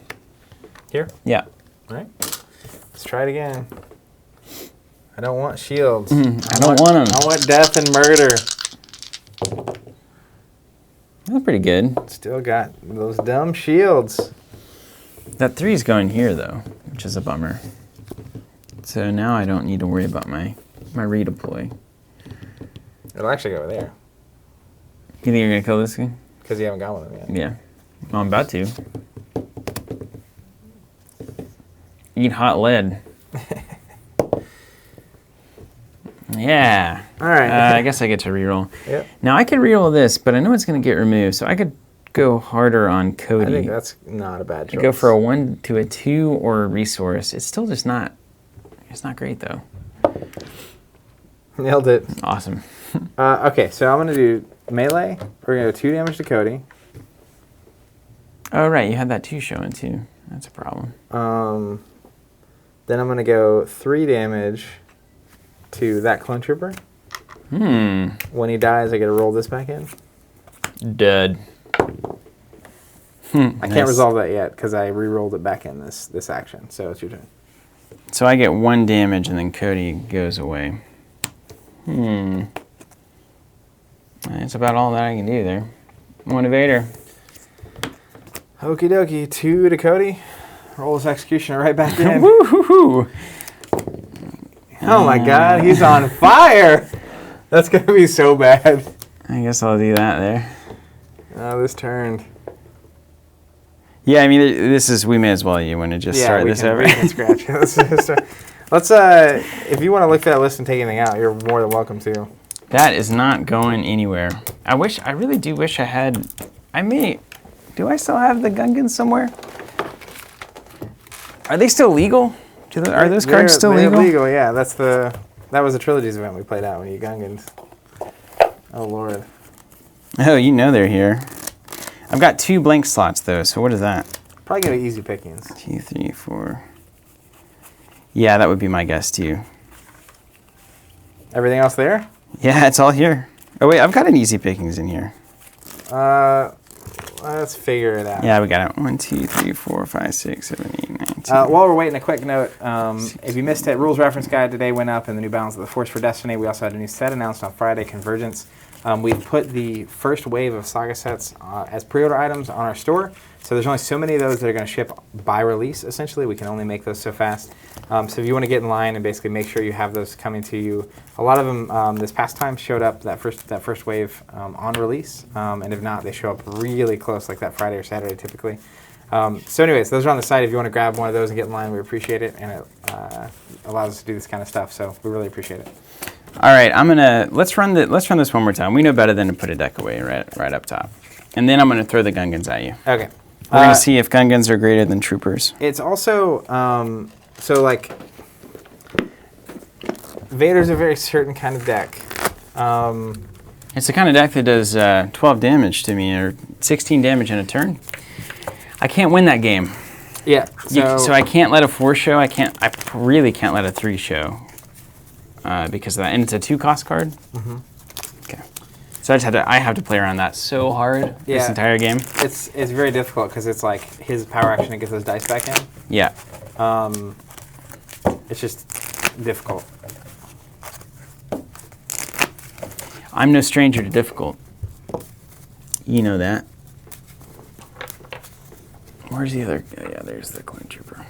Here? Yeah. All right. Let's try it again. I don't want shields. I don't want them. I want death and murder. That's pretty good. Still got those dumb shields. That 3's going here, though, which is a bummer. So now I don't need to worry about my redeploy. It'll actually go there. You think you're going to kill this guy? Because you haven't got one of them yet. Yeah. Well, I'm about to. Eat hot lead. Yeah. All right. I guess I get to reroll. Yep. Now I could reroll this, but I know it's going to get removed, so I could go harder on Cody. I think that's not a bad choice. Go for a 1 to a 2 or a resource. It's still just not. It's not great though. Nailed it. Awesome. Okay, so I'm going to do melee. We're going to go 2 damage to Cody. Oh right, you had that 2 showing too. That's a problem. Then I'm going to go 3 damage to that clone trooper. When he dies, I get to roll this back in. Dead. I can't resolve that yet because I re-rolled it back in this action. So it's your turn. So I get 1 damage and then Cody goes away. That's about all that I can do there. 1 to Vader. Okie dokie, 2 to Cody. Roll this executioner right back in. Woo-hoo-hoo. Oh my god, he's on fire! That's gonna be so bad. I guess I'll do that there. Oh, this turned. Yeah, I mean, this is, we may as well, you want to just start this over? We can scratch it. Let's, if you want to look at that list and take anything out, you're more than welcome to. That is not going anywhere. I really do wish I had, do I still have the Gungans somewhere? Are they still legal? Are those cards still they're legal? Legal, yeah. That was a Trilogies event we played out when you Gungans. Oh, Lord. Oh, you know they're here. I've got 2 blank slots, though, so what is that? Probably going to be easy pickings. 2, 3, 4. Yeah, that would be my guess, too. Everything else there? Yeah, it's all here. Oh, wait, I've got an easy pickings in here. Let's figure it out. Yeah, we got it. 1, 2, 3, 4, 5, 6, 7, 8, 9, 10. While we're waiting, a quick note. If you missed it, Rules Reference Guide today went up in the new Balance of the Force for Destiny. We also had a new set announced on Friday, Convergence. We've put the first wave of Saga sets as pre-order items on our store. So there's only so many of those that are going to ship by release, essentially. We can only make those so fast. So if you want to get in line and basically make sure you have those coming to you, a lot of them this past time showed up, that first wave, on release. And if not, they show up really close, like that Friday or Saturday typically. So anyways, those are on the site. If you want to grab one of those and get in line, we appreciate it. And it allows us to do this kind of stuff. So we really appreciate it. All right, let's run this one more time. We know better than to put a deck away right up top. And then I'm gonna throw the Gungans at you. Okay. We're gonna see if Gungans are greater than troopers. It's also, so like, Vader's a very certain kind of deck. It's the kind of deck that does 12 damage to me, or 16 damage in a turn. I can't win that game. Yeah. So I can't let a 4 show. I really can't let a 3 show. Because of that, and it's a 2-cost card. Mm-hmm. Okay, so I have to play around that so hard this entire game. It's very difficult because it's like his power action to get those dice back in. Yeah. It's just difficult. I'm no stranger to difficult. You know that. Where's the other? Yeah, there's the clone trooper.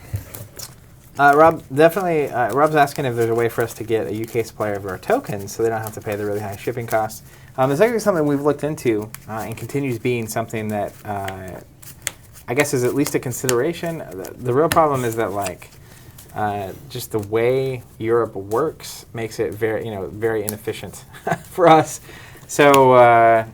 Rob, definitely, Rob's asking if there's a way for us to get a UK supplier of our tokens so they don't have to pay the really high shipping costs. It's actually something we've looked into and continues being something that I guess is at least a consideration. The real problem is that, like, just the way Europe works makes it very inefficient for us. So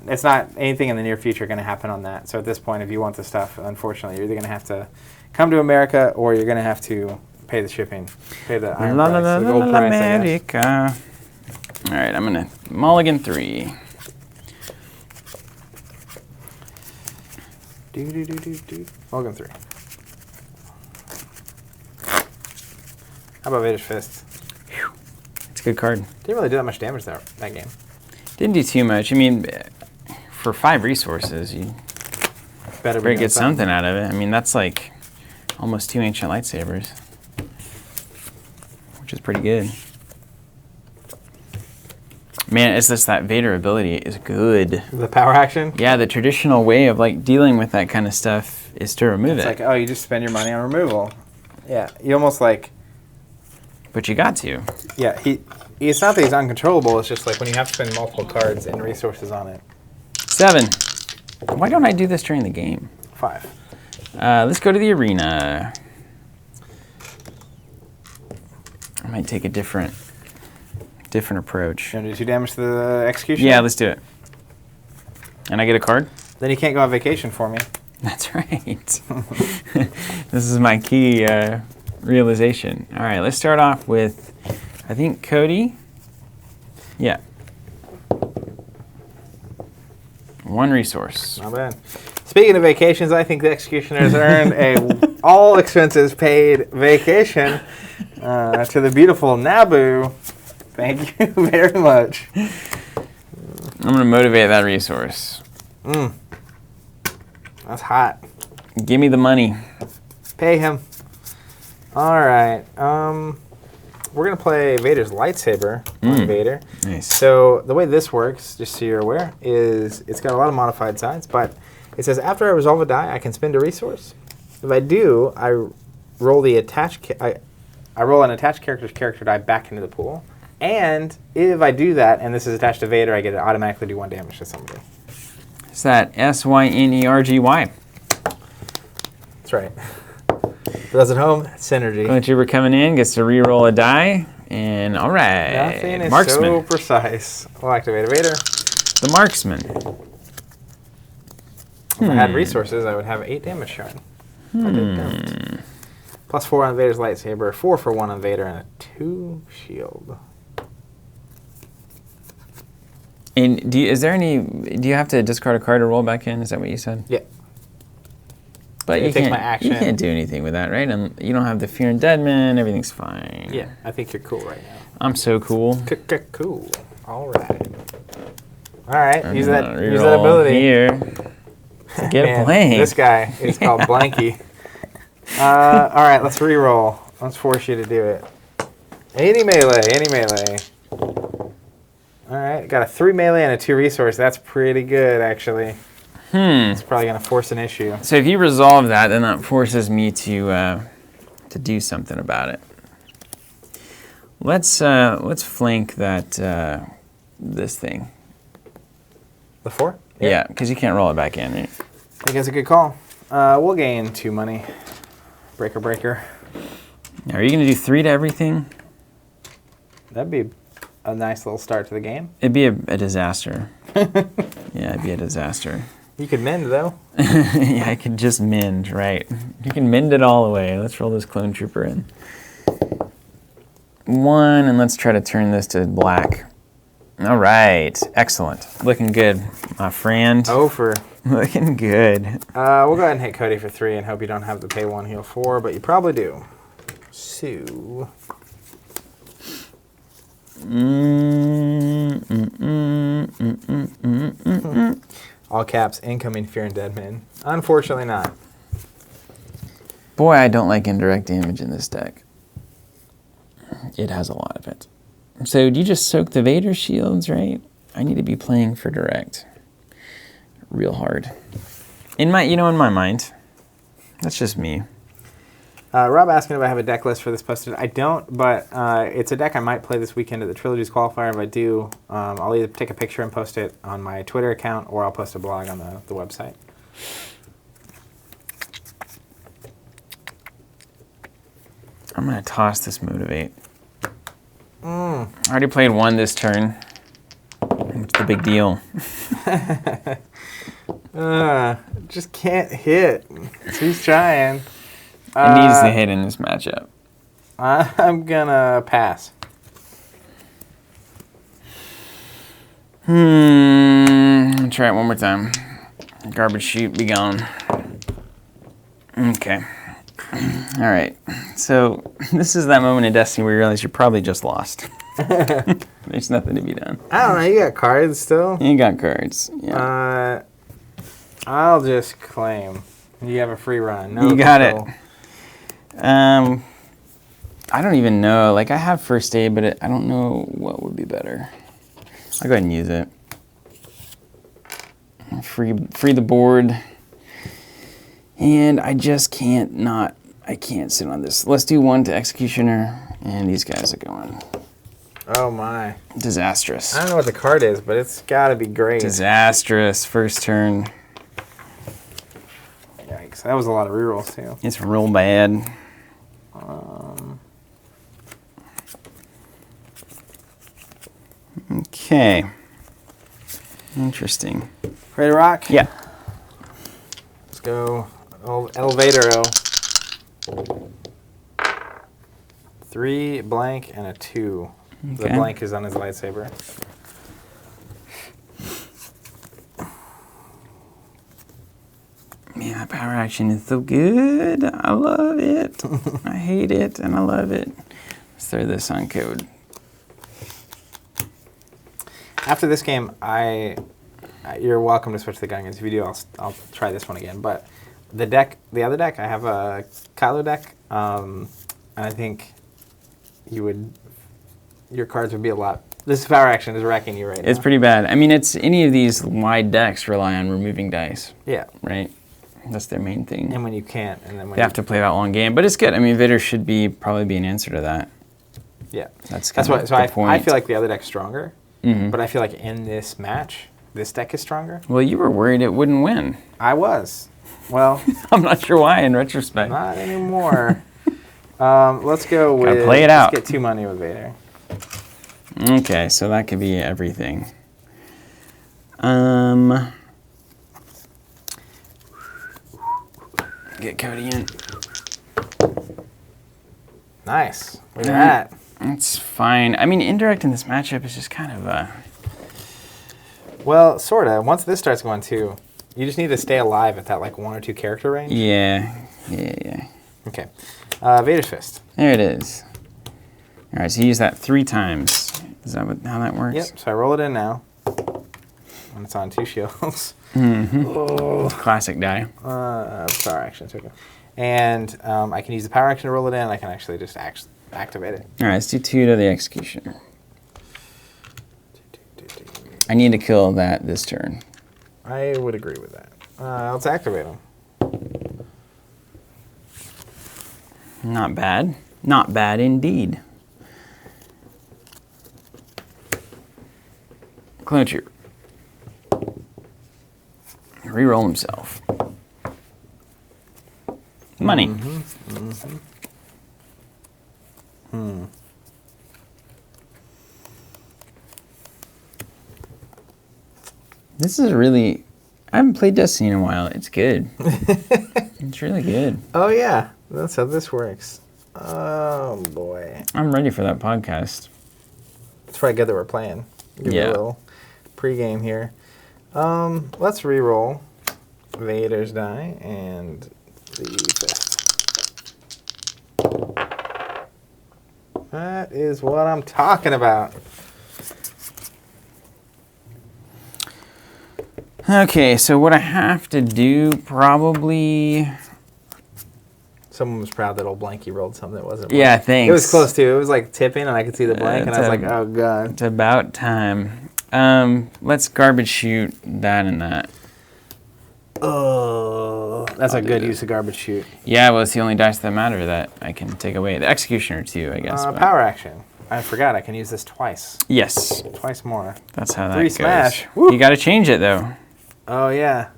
it's not anything in the near future going to happen on that. So at this point, if you want the stuff, unfortunately, you're either going to have to come to America or you're going to have to pay the shipping, pay the iron price, the gold price, I guess. America. All right, I'm going to mulligan 3. Mulligan 3. How about Vader's Fist? It's a good card. Didn't really do that much damage that game. Didn't do too much. I mean, for 5 resources, you better get something out of it. I mean, that's like almost 2 ancient lightsabers, which is pretty good. Man, it's just that Vader ability is good. The power action? Yeah, the traditional way of like dealing with that kind of stuff is to remove it. It's like, oh, you just spend your money on removal. Yeah, you almost like... But you got to. Yeah, it's not that he's uncontrollable, it's just like when you have to spend multiple cards and resources on it. 7. Why don't I do this during the game? 5. Let's go to the arena. I might take a different approach. You want to do 2 damage to the execution? Yeah, let's do it. And I get a card? Then you can't go on vacation for me. That's right. This is my key realization. All right, let's start off with, I think, Cody. Yeah. 1 resource. Not bad. Speaking of vacations, I think the Executioner's earned a all expenses paid vacation to the beautiful Naboo. Thank you very much. I'm going to motivate that resource. That's hot. Give me the money. Pay him. All right. We're going to play Vader's lightsaber on Vader. Nice. So the way this works, just so you're aware, is it's got a lot of modified sides, but it says after I resolve a die, I can spend a resource. If I do, I roll the attached I roll an attached character's character die back into the pool. And if I do that, and this is attached to Vader, I get to automatically do 1 damage to somebody. Is that SYNERGY? That's right. For those at home, synergy. Clone Trooper coming in, gets to re-roll a die. And all right. Nothing is Marksman. so precise. We'll activate a Vader. The Marksman. If I had resources, I would have 8 damage shown. But I don't. +4 on Vader's lightsaber, 4 for 1 on Vader, and a 2 shield. And do you have to discard a card to roll back in? Is that what you said? Yeah. But you take my action. You can't do anything with that, right? And you don't have the Fear and Dead Man. Everything's fine. Yeah, I think you're cool right now. I'm so cool. Cool. All right. All right. Use that ability. Here. Get a blank. This guy is called Blanky. All right, let's re-roll. Let's force you to do it. Any melee. All right, got a 3 melee and a 2 resource. That's pretty good, actually. It's probably going to force an issue. So if you resolve that, then that forces me to do something about it. Let's flank that this thing. The 4? Yeah, because you can't roll it back in, right? I think that's a good call. We'll gain 2 money. Breaker. Now, are you going to do 3 to everything? That'd be a nice little start to the game. It'd be a disaster. Yeah, it'd be a disaster. You could mend, though. Yeah, I could just mend, right. You can mend it all away. Let's roll this Clone Trooper in. 1, and let's try to turn this to black. All right. Excellent. Looking good, my friend. Over. Looking good. We'll go ahead and hit Cody for 3 and hope you don't have to pay 1 heal 4, but you probably do. So... All caps, incoming Fear and Dead Man. Unfortunately not. Boy, I don't like indirect damage in this deck. It has a lot of it. So do you just soak the Vader shields, right? I need to be playing for direct. Real hard. In my mind. That's just me. Rob asking if I have a deck list for this posted. I don't, but it's a deck I might play this weekend at the Trilogies qualifier. If I do, I'll either take a picture and post it on my Twitter account, or I'll post a blog on the website. I'm going to toss this Motivate. I already played one this turn. What's the big deal? Just can't hit. He's trying. It needs to hit in this matchup. I'm gonna pass. I'll try it one more time. Garbage chute, be gone. Okay. All right. So this is that moment in Destiny where you realize you're probably just lost. There's nothing to be done. I don't know. You got cards still? You got cards. Yeah. I'll just claim. You have a free run. No You got control. it. I don't even know. Like, I have first aid, but I don't know what would be better. I'll go ahead and use it. Free the board. And I just I can't sit on this. Let's do 1 to Executioner, and these guys are going. Oh my. Disastrous. I don't know what the card is, but it's got to be great. Disastrous first turn. Yikes. That was a lot of rerolls too. It's real bad. Okay. Interesting. Ready to rock? Yeah. Let's go. Elevator. 3 blank and a 2. The Okay. blank is on his lightsaber. Man, that power action is so good. I love it. I hate it, and I love it. Let's throw this on Code. After this game, you're welcome to switch to the gun against. If you do, I'll try this one again. But the other deck, I have a Kylo deck, and I think your cards would be a lot. This power action is wrecking you right now. It's pretty bad. I mean, any of these wide decks rely on removing dice, Yeah. right? That's their main thing. And when you can't, and then when They have to play that long game, but it's good. I mean, Vader should probably be an answer to that. Yeah. That's what. So the I point. feel like the other deck's stronger, Mhm. but I feel like in this match, this deck is stronger. Well, you were worried it wouldn't win. I was. Well, I'm not sure why in retrospect. not anymore. Let's go with. Gotta play it out. Let's get 2 money with Vader. Okay, so that could be everything. Get Cody in. Nice. Look at that. It's fine. I mean, indirect in this matchup is just kind of Well, sorta. Once this starts going too, you just need to stay alive at that like 1 or 2 character range. yeah. Okay. Vader's Fist. There it is. All right, so you use that 3 times. Is that how that works? Yep. So I roll it in now, and it's on 2 shields. Classic die. Power action. Okay. And I can use the power action to roll it in. I can actually just activate it. All right, let's do 2 to the Executioner. I need to kill that this turn. I would agree with that. Let's activate him. Not bad. Not bad indeed. Clone Trooper. Reroll himself. Money. This is really... I haven't played Destiny in a while. It's good. It's really good. Oh yeah, that's how this works. Oh boy. I'm ready for that podcast. It's probably good that we're playing. Give you Yeah. a little pregame here. Let's re-roll Vader's die and the fist. That is what I'm talking about. Okay, so what I have to do probably... Someone was proud that old Blanky rolled something that wasn't. Yeah, blank. thanks. It was close too. It was like tipping, and I could see the blank, and I was it's like, a- "Oh god." It's about time. Let's garbage shoot that and that. Oh, that's a do good that. use of garbage chute. Yeah, well, it's the only dice that matter that I can take away. The Executioner, too, I guess. but- Power action. I forgot I can use this twice. Yes, Twice more. that's how that 3 goes. smash. Woo. You got to change it, though. Oh yeah.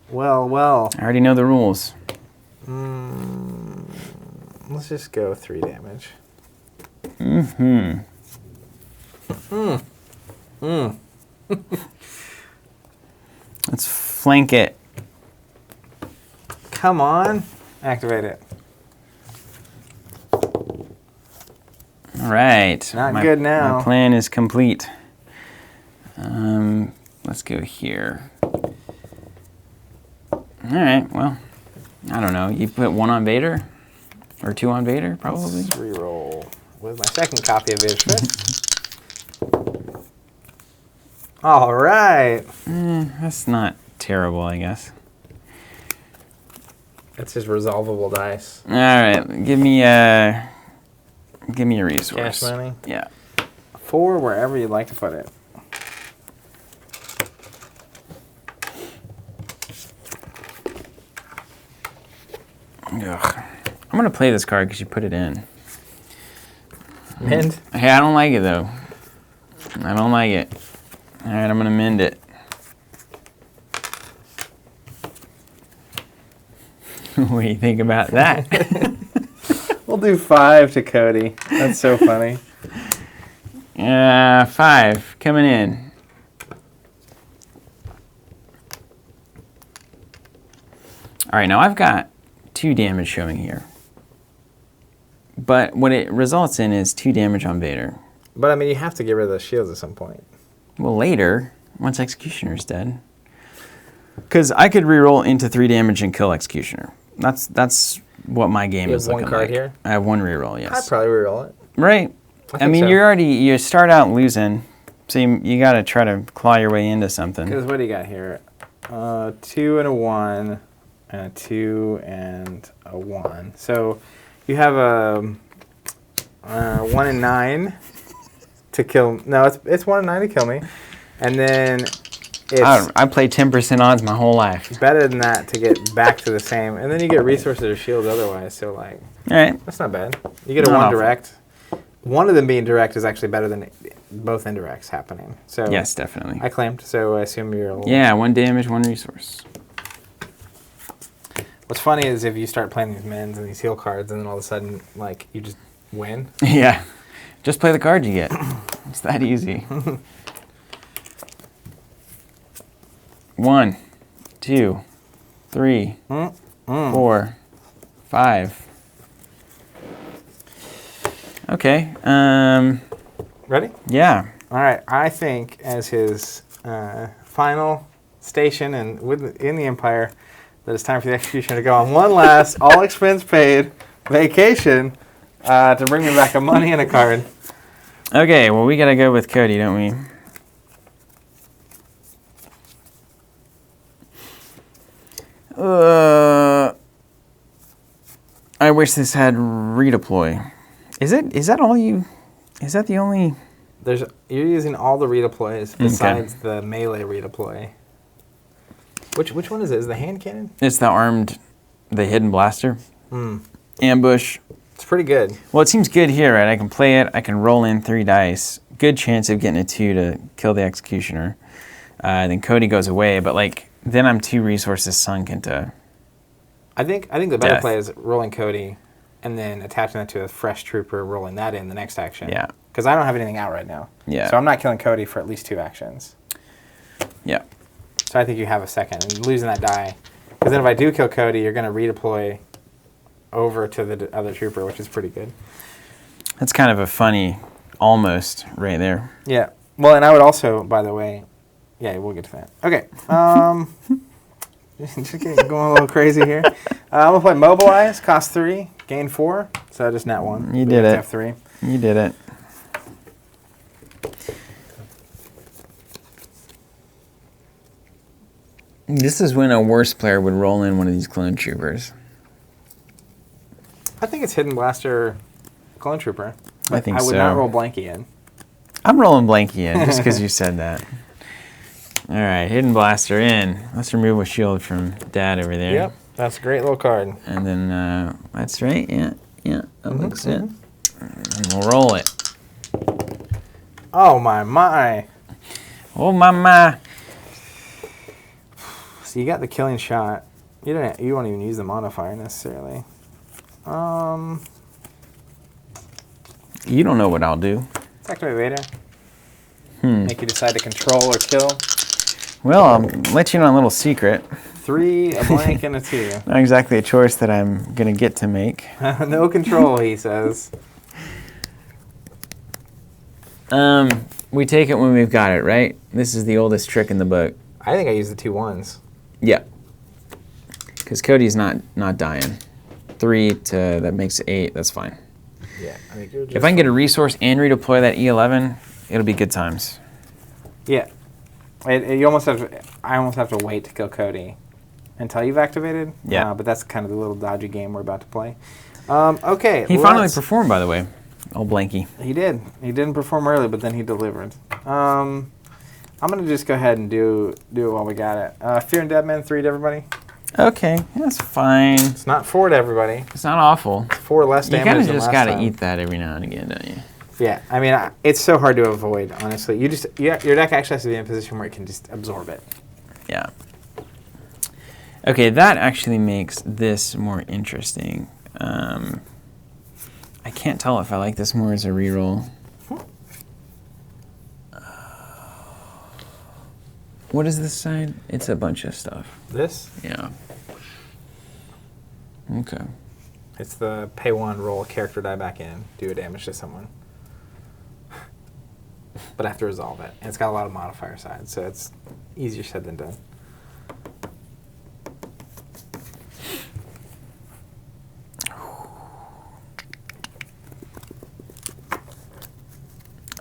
Well. I already know the rules. Let's just go 3 damage. Let's flank it. Come on. Activate it. All right. Not good now. My plan is complete. Let's go here. All right. Well, I don't know. You put 1 on Vader? Or 2 on Vader, probably? Let's reroll with my second copy of Vader's Fist. All right. That's not terrible, I guess. That's his resolvable dice. All right. Give me a resource. Cash money? Yeah. 4 wherever you'd like to put it. Ugh. I'm going to play this card because you put it in. Mend? Hey, I don't like it, though. I don't like it. All right, I'm going to mend it. What do you think about that? We'll do 5 to Cody. That's so funny. 5 coming in. All right, now I've got 2 damage showing here. But what it results in is 2 damage on Vader. But I mean, you have to get rid of those shields at some point. Well, later, once Executioner's dead. Because I could reroll into 3 damage and kill Executioner. That's what my game You is have looking 1 card like. here? I have 1 reroll, yes. I'd probably reroll it. Right. I think mean, so. you start out losing, so you got to try to claw your way into something. Because what do you got here? 2 and a 1, and a 2 and a 1. So you have a 1 and 9 to kill. No, it's 1 and 9 to kill me, and then it's I played 10% odds my whole life. better than that to get back to the same, and then you get resources or shields otherwise. So like, All right. that's not bad. You get a Not 1 awful. direct. One of them being direct is actually better than both indirects happening. So Yes, definitely. I claimed. So I assume you're a little. Yeah, 1 damage, 1 resource. What's funny is if you start playing these mins and these heal cards, and then all of a sudden, like, you just win. Yeah. Just play the card you get. It's that easy. 1, 2, 3, 4, 5. Okay. Ready? Yeah. All right. I think as his final station and in the Empire, that it's time for the Executioner to go on one last all expense paid vacation to bring me back a money and a card. Okay, well, we got to go with Cody, don't we? I wish this had redeploy. Is that all you... Is that the only... You're using all the redeploys besides the melee redeploy. Which one is it? Is it the hand cannon? It's the hidden blaster. Ambush. It's pretty good. Well, it seems good here, right? I can play it. I can roll in 3 dice. Good chance of getting a 2 to kill the Executioner. Then Cody goes away, but like then I'm 2 resources sunk into... I think the better Death. play is rolling Cody and then attaching that to a fresh trooper, rolling that in the next action. Yeah. Because I don't have anything out right now. Yeah. So I'm not killing Cody for at least 2 actions. Yeah. So I think you have a second. And losing that die. Because then if I do kill Cody, you're going to redeploy over to the other trooper, which is pretty good. That's kind of a funny almost right there. Yeah. Well, and I would also, by the way... Yeah, we'll get to that. Okay. Just going a little crazy here. I'm going to play Mobilize, cost 3, gain 4. So just nat 1. You did it. F3. You did it. This is when a worse player would roll in one of these clone troopers. I think it's Hidden Blaster Clone Trooper. I think I would so. not roll Blanky in. I'm rolling Blanky in just because you said that. All right, Hidden Blaster in. Let's remove a shield from Dad over there. Yep, that's a great little card. And then that's right. Yeah, that looks it. And we'll roll it. Oh my. Oh my. So you got the killing shot. You won't even use the modifier necessarily. You don't know what I'll do. Activate Vader. Make you decide to control or kill. Well, I'll let you in on a little secret. 3, a blank, and a 2. Not exactly a choice that I'm going to get to make. No control, he says. We take it when we've got it, right? This is the oldest trick in the book. I think I used the 2 1s. Yeah. Because Cody's not dying. 3 to, that makes 8, that's fine. Yeah, I think you're just... If I can get a resource and redeploy that E11, it'll be good times. Yeah. You almost have to, I almost have to wait to kill Cody until you've activated. Yeah. But that's kind of the little dodgy game we're about to play. Okay. He finally performed, by the way. Old Blanky. He did. He didn't perform early, but then he delivered. I'm going to just go ahead and do it while we got it. Fear and Dead Men 3 to everybody. Okay, that's fine. It's not 4 to everybody. It's not awful. It's 4 less You damage kind of than just last got to time. eat that every now and again, don't you? Yeah, I mean, it's so hard to avoid, honestly. Your deck actually has to be in a position where it can just absorb it. Yeah. Okay, that actually makes this more interesting. I can't tell if I like this more as a reroll. What is this side? It's a bunch of stuff. This? Yeah. Okay. It's the pay 1, roll a character die back in, do a damage to someone. But I have to resolve it. And it's got a lot of modifier sides, so it's easier said than done.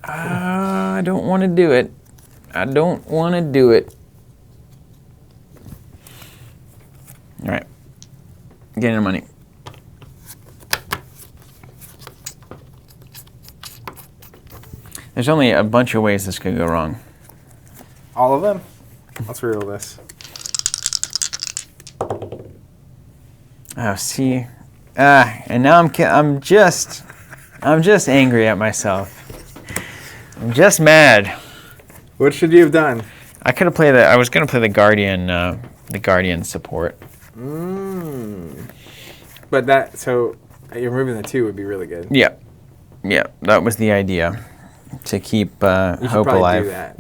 I don't want to do it. I don't want to do it. All right. Getting your money. There's only a bunch of ways this could go wrong. All of them? Let's reroll this. Oh, see, and now I'm just angry at myself. I'm just mad. What should you have done? I could have played I was gonna play the Guardian support. But so you're moving the 2 would be really good. Yeah, that was the idea, to keep You should hope probably alive. do that.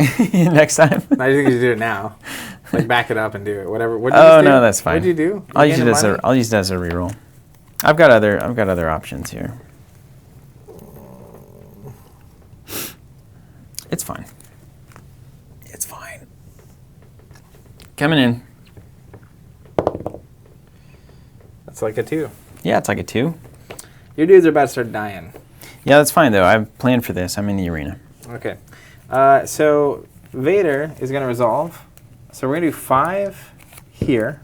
Next time. I think you should do it now. Like back it up and do it. Whatever. What Oh no, that's fine. What'd you do? I'll use it as a reroll. I've got other options here. It's fine. It's fine. Coming in. That's like a 2. Yeah, it's like a 2. Your dudes are about to start dying. Yeah, that's fine though. I've planned for this. I'm in the arena. Okay. So Vader is going to resolve. So we're going to do 5 here.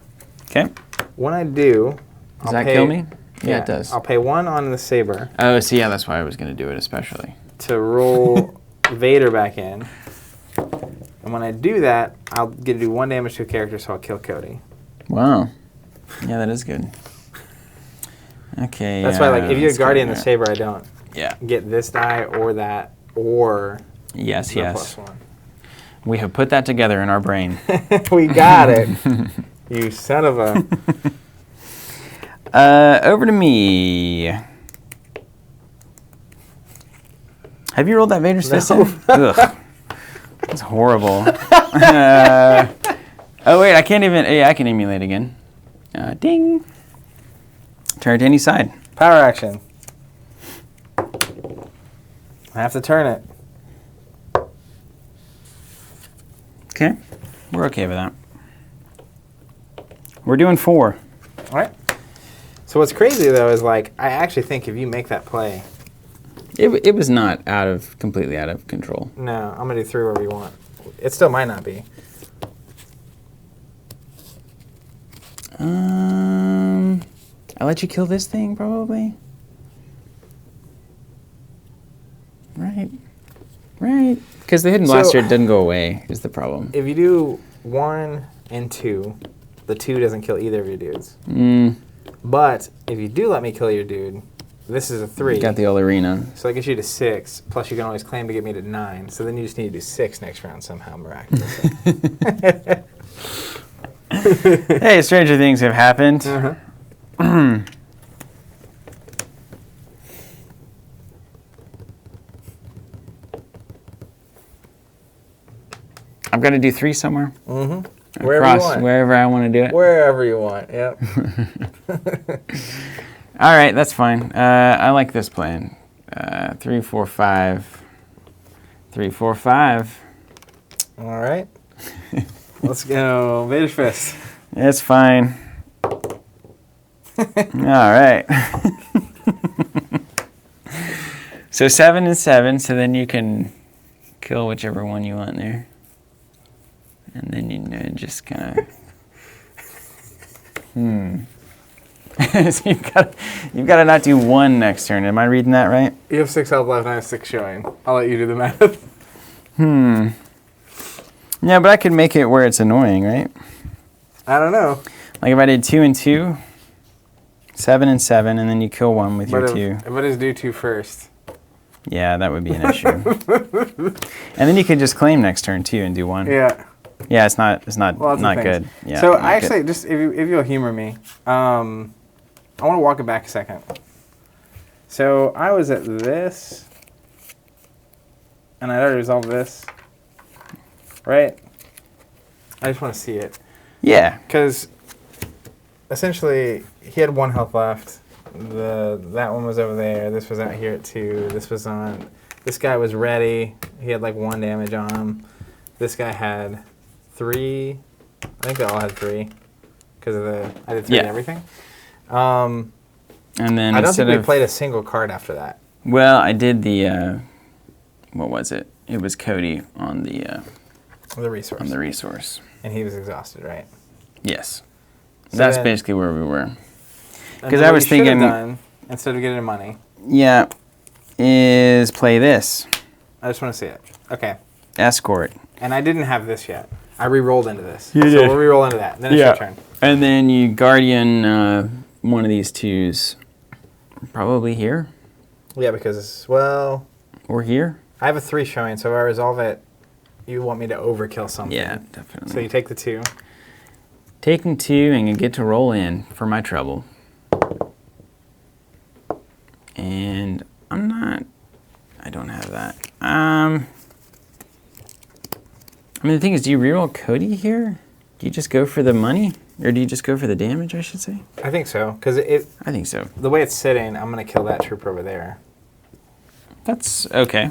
Okay. When I do... Does that kill me? Yeah, it does. I'll pay 1 on the saber Oh, see, yeah, that's why I was going to do it especially. to roll Vader back in. And when I do that, I'll get to do 1 damage to a character, so I'll kill Cody. Wow. Yeah, that is good. Okay. That's why, like, if you're let's go Guardian the there. Saber, I don't Yeah. get this die or that or Yes, the yes. +1. We have put that together in our brain. We got it. You son of a... Over to me. Have you rolled that Vader system? Ugh. That's horrible. Oh, wait, I can't even... Yeah, I can emulate again. Ding. Turn it to any side. Power action. I have to turn it. Okay. We're okay with that. We're doing 4. All right. So what's crazy, though, is, like, I actually think if you make that play... It was not completely out of control. No, I'm going to do 3 wherever you want. It still might not be. I'll let you kill this thing, probably. Right. Right. Because the hidden blaster doesn't go away, is the problem. If you do 1 and 2, the 2 doesn't kill either of your dudes. But if you do let me kill your dude, this is a 3. You got the old arena. So that gets you to 6, plus you can always claim to get me to 9. So then you just need to do 6 next round somehow, miraculously. Hey, stranger things have happened. I've got to do 3 somewhere. Mm-hmm. Wherever I want to do it. Wherever you want. Yep. All right, that's fine. I like this plan. 3, 4, 5. 3, 4, 5. All right. Let's go. Vader's Fist. It's fine. All right. So 7 and 7. So then you can kill whichever one you want there, and then just kind of. So you've got to not do 1 next turn. Am I reading that right? You have 6 health left, and I have 6 showing. I'll let you do the math. Yeah, but I could make it where it's annoying, right? I don't know. Like if I did 2 and 2, 7 and 7, and then you kill 1 with your 2. If I just do 2 first. Yeah, that would be an issue. And then you could just claim next turn too and do 1. Yeah. Yeah, it's not Lots not of things. good. Yeah. So not I actually good. just if you'll humor me, I want to walk it back a second. So I was at this, and I'd already resolved this, right? I just want to see it. Yeah. Because essentially, he had 1 health left. That one was over there. This was out here at 2. This was on. This guy was ready. He had like 1 damage on him. This guy had 3. I think they all had 3 because of I did 3 and everything. And then I don't think we of, played a single card after that. Well, I did the what was it? It was Cody on the resource. On the resource. And he was exhausted, right? Yes. So that's then, basically where we were. Because I was thinking, done, instead of getting money. Yeah, is play this. I just want to see it. Okay. Escort. And I didn't have this yet. I re-rolled into this. You so did. we'll re-roll into that. Then it's your turn. And then you guardian one of these 2s. Probably here. Yeah, because, well... Or here. I have a 3 showing, so if I resolve it, you want me to overkill something. Yeah, definitely. So you take the 2. Taking 2 and you get to roll in for my trouble. And I don't have that. I mean, the thing is, do you reroll Cody here? Do you just go for the money? Or do you just go for the damage, I should say? I think so, because I think so. the way it's sitting, I'm going to kill that trooper over there. That's okay.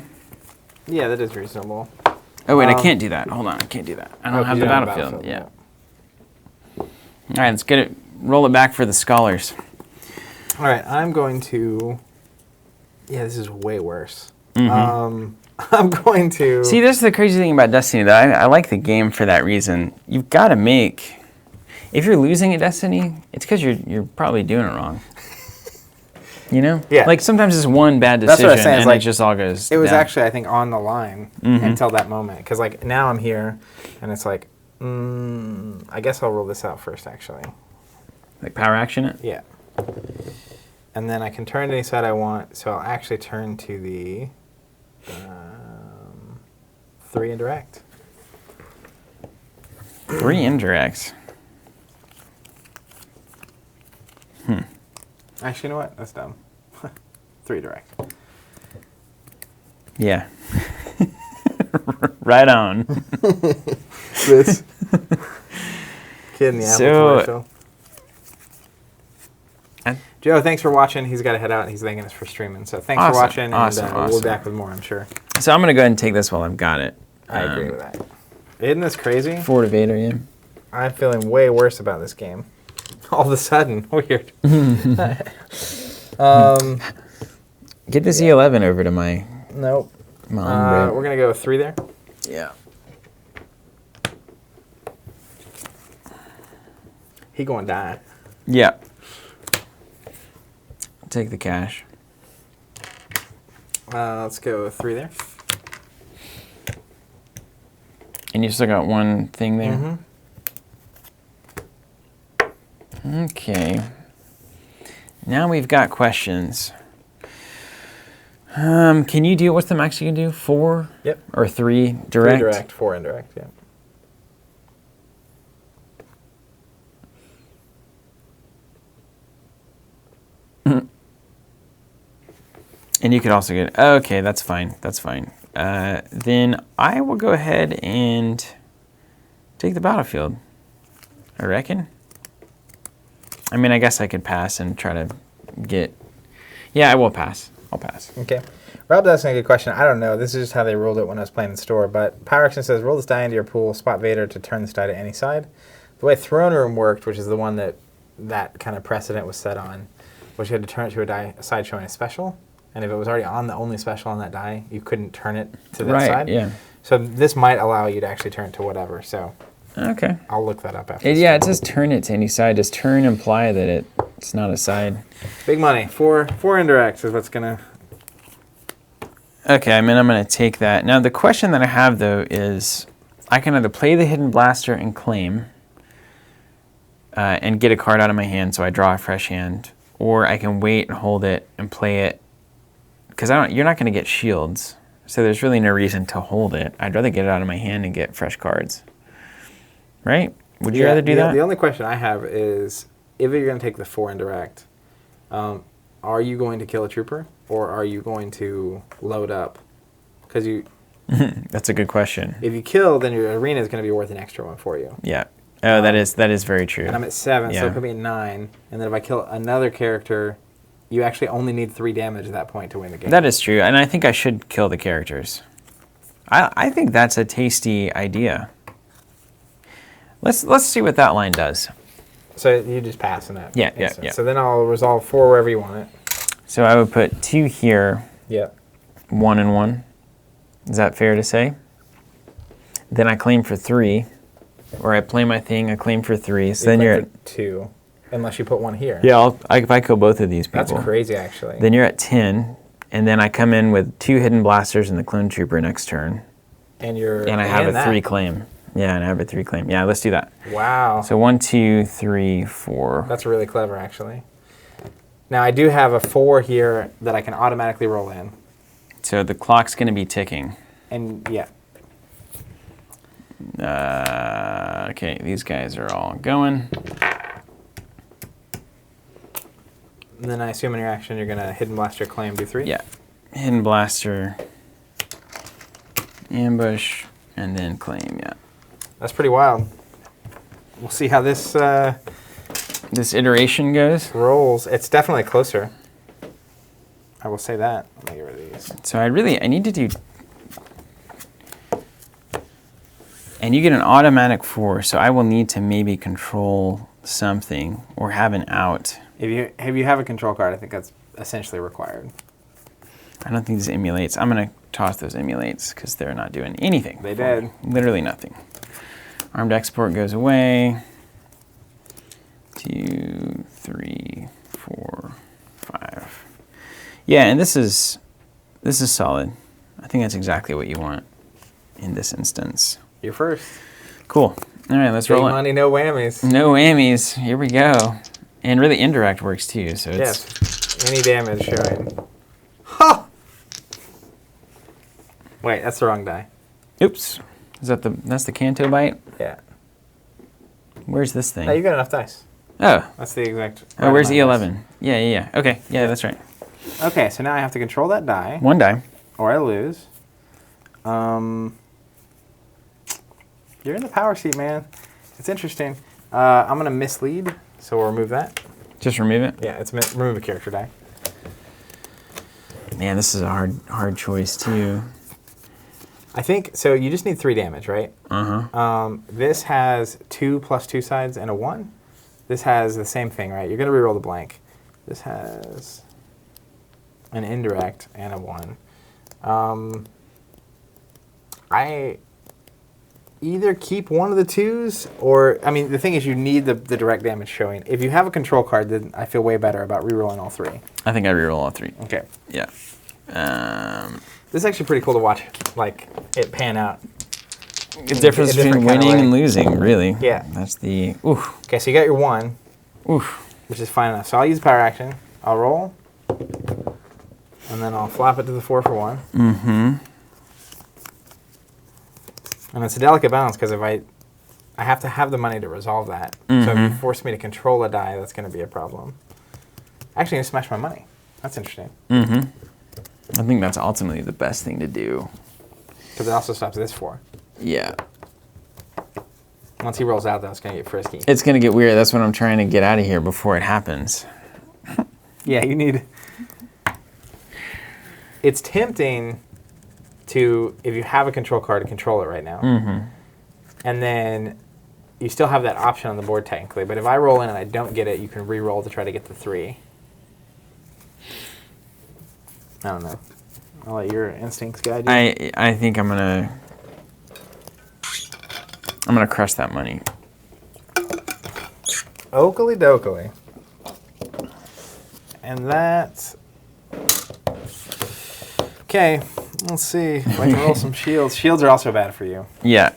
Yeah, that is reasonable. Oh, wait, I can't do that. Hold on, I can't do that. I don't have the battlefield. Yeah. All right, let's get it. Roll it back for the scholars. All right, I'm going to... Yeah, this is way worse. Mm-hmm. I'm going to... See, this is the crazy thing about Destiny, though. I like the game for that reason. You've got to make... If you're losing at Destiny, it's because you're probably doing it wrong. You know? Yeah. Like, sometimes it's one bad That's decision, what I'm saying, and like, it just all goes It was down. actually, I think, on the line until that moment. Because, like, now I'm here, and it's like, I guess I'll roll this out first, actually. Like, power action it? Yeah. And then I can turn to any side I want, so I'll actually turn to the 3 indirect. 3 indirects. Actually, you know what? That's dumb. 3 direct. Yeah. Right on. This kid in the Apple commercial. Joe, thanks for watching. He's got to head out. He's thanking us for streaming. So thanks for watching, and we'll be back with more, I'm sure. So I'm going to go ahead and take this while I've got it. I agree with that. Isn't this crazy? Darth Vader, yeah. I'm feeling way worse about this game. All of a sudden. Weird. Get this E11 over to my... Nope. My we're going to go 3 there. Yeah. He going to die. Yeah. Take the cash. Let's go 3 there. And you still got 1 thing there? Mm-hmm. Okay. Now we've got questions. Can you do, what's the max you can do? 4? Yep. Or 3 direct? 3 direct, 4 indirect, yeah. And you could also get, okay, that's fine, that's fine. Then I will go ahead and Take the battlefield. I reckon. I mean, I guess I could pass and try to get... Yeah, I will pass. I'll pass. Okay. Rob's asking a good question. I don't know. This is just how they ruled it when I was playing in store. But Power Action says, roll this die into your pool, spot Vader to turn this die to any side. The way Throne Room worked, which is the one that kind of precedent was set on, was you had to turn it to a side showing a special. And if it was already on the only special on that die, you couldn't turn it to that side. Yeah. So this might allow you to actually turn it to whatever. So Okay. I'll look that up after. Yeah, it says turn it to any side. Does turn imply that it's not a side? Big money. Four indirects is what's going to... Okay, I mean, I'm going to take that. Now, the question that I have, though, is I can either play the Hidden Blaster and claim and get a card out of my hand, so I draw a fresh hand, or I can wait and hold it and play it, because you're not going to get shields, so there's really no reason to hold it. I'd rather get it out of my hand and get fresh cards. Right? Would you rather do that? The only question I have is, if you're going to take the 4 indirect, are you going to kill a trooper, or are you going to load up? Because you... That's a good question. If you kill, then your arena is going to be worth an extra one for you. Yeah. Oh, that is very true. And I'm at 7, so Yeah. it could be at 9. And then if I kill another character, you actually only need 3 damage at that point to win the game. That is true, and I think I should kill the characters. I think that's a tasty idea. Let's see what that line does. So you just pass in that Yeah. So then I'll resolve 4 wherever you want it. So I would put 2 here, Yep. 1 and 1. Is that fair to say? Then I claim for 3, or I play my thing, I claim for 3. So then you're at 2, unless you put 1 here. yeah. If I kill both of these people, That's crazy, actually. then you're at 10, and then I come in with 2 Hidden Blasters and the Clone Trooper next turn, and you're and I have a that. 3 claim. Yeah, and I have a 3 claim. Yeah, let's do that. Wow. So 1, 2, 3, 4. That's really clever, actually. Now, I do have a 4 here that I can automatically roll in. So the clock's going to be ticking. And, yeah. Okay, these guys are all going. And then I assume in your action you're going to Hidden Blaster claim, do 3? Yeah. Hidden Blaster, ambush, and then claim, yeah. That's pretty wild. We'll see how this This iteration goes. rolls. It's definitely closer. I will say that. Let me get rid of these. So I need to do... And you get an automatic 4, so I will need to maybe control something or have an out. If you have a control card, I think that's essentially required. I don't think this emulates. I'm going to toss those emulates because they're not doing anything. They did. Literally nothing. Armed export goes away. 2, 3, 4, 5. Yeah, and this is solid. I think that's exactly what you want in this instance. You're first. Cool. All right, let's Big roll it. money, no whammies. No whammies. Here we go. And really indirect works too, so it's... Yes. Any damage showing. Ha! Wait, that's the wrong die. Oops. That's the Canto bite? Yeah. Where's this thing? No, you got enough dice. Oh. That's the exact... Oh, where's right amount of E11? Yeah. Okay, yeah, that's right. dice. Okay, so now I have to control that die, 1 die. or I lose. You're in the power seat, man. It's interesting. I'm going to mislead, so we'll remove that. Just remove it? Yeah, it's remove a character die. Man, this is a hard choice too. I think, so you just need 3 damage, right? Uh-huh. This has 2 plus 2 sides and a 1. This has the same thing, right? You're going to reroll the blank. This has an indirect and a 1. I either keep one of the 2s, or, I mean, the thing is you need the direct damage showing. If you have a control card, then I feel way better about rerolling all 3. I think I reroll all 3. Okay. Yeah. This is actually pretty cool to watch, like, it pan out. The difference a between different kinda winning way. and losing, really. Yeah. That's the... Oof. Okay, so you got your 1, Oof. which is fine enough. So I'll use power action. I'll roll, and then I'll flop it to the 4 for 1. Mm-hmm. And it's a delicate balance, because if I have to have the money to resolve that. So if you force me to control a die, that's going to be a problem. Actually, I'm going to smash my money. That's interesting. Mm-hmm. I think that's ultimately the best thing to do. Because it also stops this 4. Yeah. Once he rolls out, though, it's going to get frisky. It's going to get weird. That's what I'm trying to get out of here before it happens. Yeah, you need... It's tempting to, if you have a control card, to control it right now. Mm-hmm. And then you still have that option on the board technically. But if I roll in and I don't get it, you can re-roll to try to get the 3. I don't know. I'll let your instincts guide you. I think I'm gonna crush that money. Oakley dokley. And that's... Okay, let's see if I can roll some shields. Shields are also bad for you. Yeah.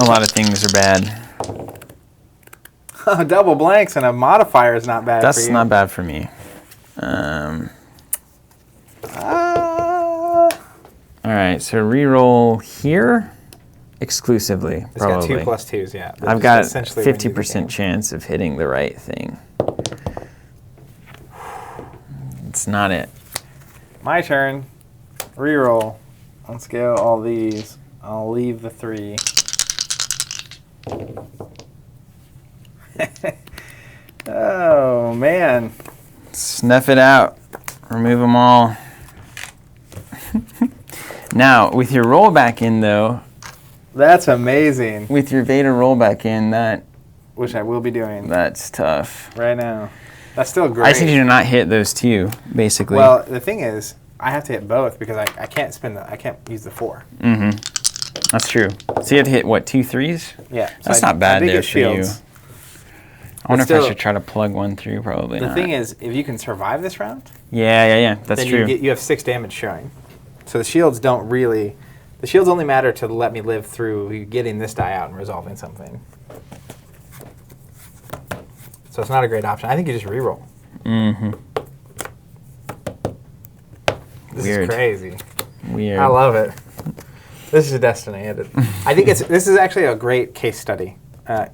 A lot of things are bad. Double blanks and a modifier is not bad for you. That's not bad for me. All right, so reroll here exclusively, It's probably. got 2 plus 2s, yeah. I've got 50% chance of hitting the right thing. It's not it. My turn. Reroll. Let's go all these. I'll leave the 3. Oh, man. Snuff it out. Remove them all. Now, with your rollback in, though, That's amazing. with your Vader rollback in, Which I will be doing that's tough. right now. That's still great. I just need you to not hit those 2, basically. Well, the thing is, I have to hit both because I can't I can't use the 4. Mm-hmm. That's true. So you have to hit, what, 2 3s? Yeah. That's so not bad did there get for you. shields. I wonder if still- I should try to plug one through. Probably The not. thing is, if you can survive this round, Yeah. That's then true. you have 6 damage showing. So the shields don't really... The shields only matter to let me live through you getting this die out and resolving something. So it's not a great option. I think you just reroll. Mm-hmm. This Weird. is crazy. Weird. I love it. This is Destiny. I think this is actually a great case study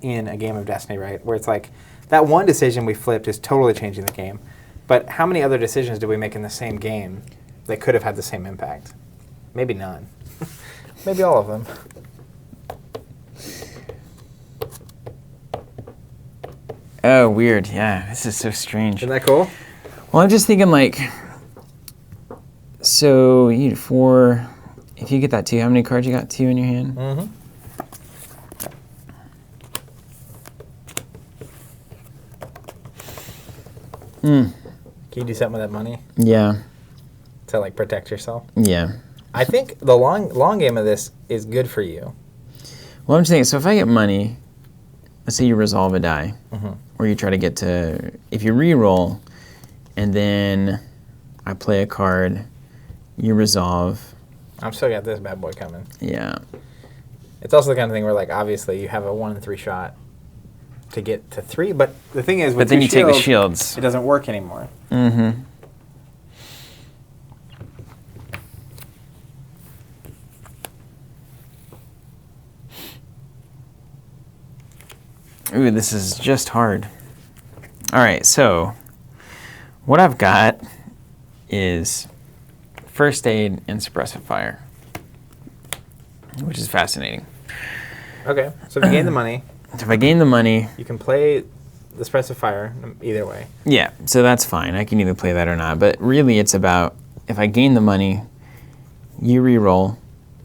in a game of Destiny, right? Where it's like that one decision we flipped is totally changing the game. But how many other decisions did we make in the same game that could have had the same impact? Maybe none. Maybe all of them. Oh, weird. Yeah, this is so strange. Isn't that cool? Well, I'm just thinking, like, so you need 4. If you get that 2, how many cards you got? 2 in your hand? Mm-hmm. Can you do something with that money Yeah. to like protect yourself? Yeah. I think the long game of this is good for you. Well, I'm just thinking, so if I get money, let's say you resolve a die, Mhm. or you try to get to, if you re-roll, and then I play a card, you resolve, I'm still got this bad boy coming. yeah. It's also the kind of thing where, like, obviously you have a 1 in 3 shot to get to 3, but the thing is, with But then two you take the shields, shields. it doesn't work anymore. Mm-hmm. Ooh, this is just hard. All right, so what I've got is first aid and suppressive fire, which is fascinating. Okay, so if you gain the money, So if I gain the money, you can play the suppressive fire either way. yeah, so that's fine. I can either play that or not. But really, it's about if I gain the money, you re-roll.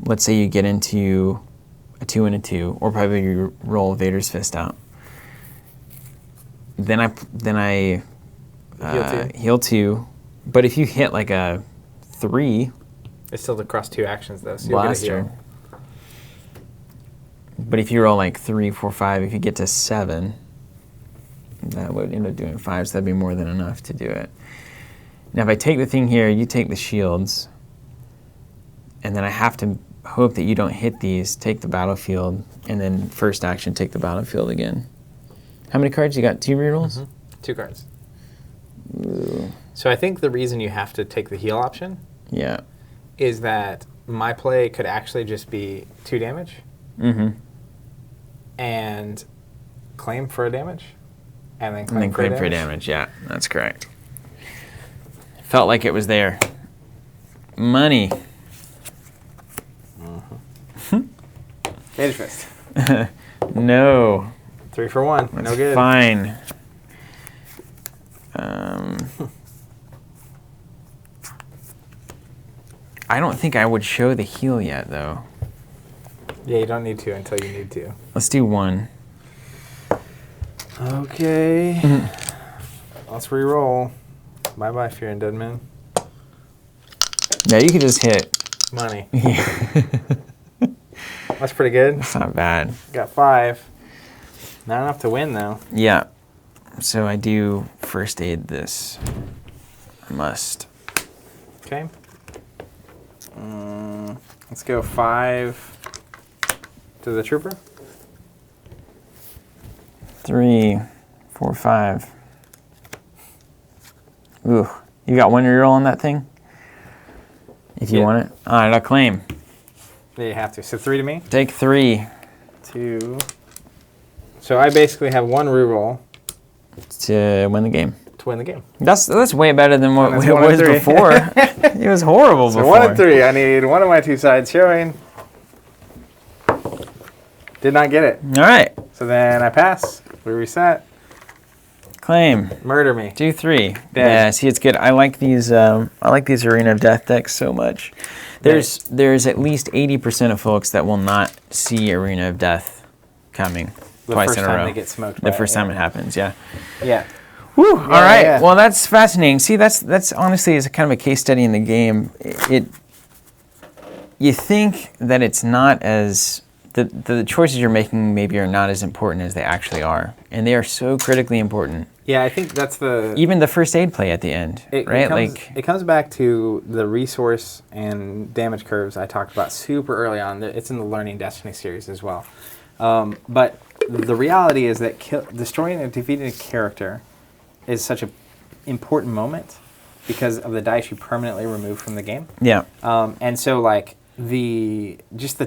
Let's say you get into a 2 and a 2, or probably you roll Vader's Fist out. Then I heal 2. But if you hit like a 3, It's still across 2 actions though, so you'll get blast it here. her. But if you roll like 3, 4, 5, if you get to 7, that would end up doing 5, so that'd be more than enough to do it. Now, if I take the thing here, you take the shields, and then I have to hope that you don't hit these, take the battlefield, and then first action, take the battlefield again. How many cards? You got 2 rerolls? 2 cards. Ooh. So I think the reason you have to take the heal option Yeah. is that my play could actually just be 2 damage Mm-hmm. and claim for a damage, and then And claim, then claim for damage. Yeah, that's correct. Felt like it was there. Money. Vader Fist. No. 3 for 1. No good. Fine. I don't think I would show the heal yet, though. Yeah, you don't need to until you need to. Let's do 1. Okay. Let's re-roll. Bye-bye, Fear and Dead Men. Yeah, you could just hit. Money. Yeah. That's pretty good. It's not bad. Got 5. Not enough to win, though. Yeah. So I do first aid this. I must. Okay. Let's go 5 to the trooper. 3, 4, 5. Ooh. You got 1 reroll on that thing? If you want it. All right, I'll claim. Yeah, you have to. So 3 to me. Take 3. 2. So I basically have 1 reroll To win the game. to win the game. That's way better than what And it that's 1 and was 3. before. It was horrible So before. 1 and 3. I need one of my 2 sides showing. Did not get it. All right. So then I pass. We reset. Claim. Murder me. Do 3. Dead. Yeah, see, it's good. I like these Arena of Death decks so much. There's at least 80% of folks that will not see Arena of Death coming The twice first in a time row. they get smoked. The by first it, time it happens, yeah. Yeah. Whew, all right. yeah. Well, that's fascinating. See, that's honestly is kind of a case study in the game. You think that it's not as the choices you're making maybe are not as important as they actually are, and they are so critically important. Yeah, I think that's the... Even the first aid play at the end, right? It comes back to the resource and damage curves I talked about super early on. It's in the Learning Destiny series as well. But the reality is that destroying and defeating a character is such an important moment because of the dice you permanently remove from the game. Yeah. And so, like, the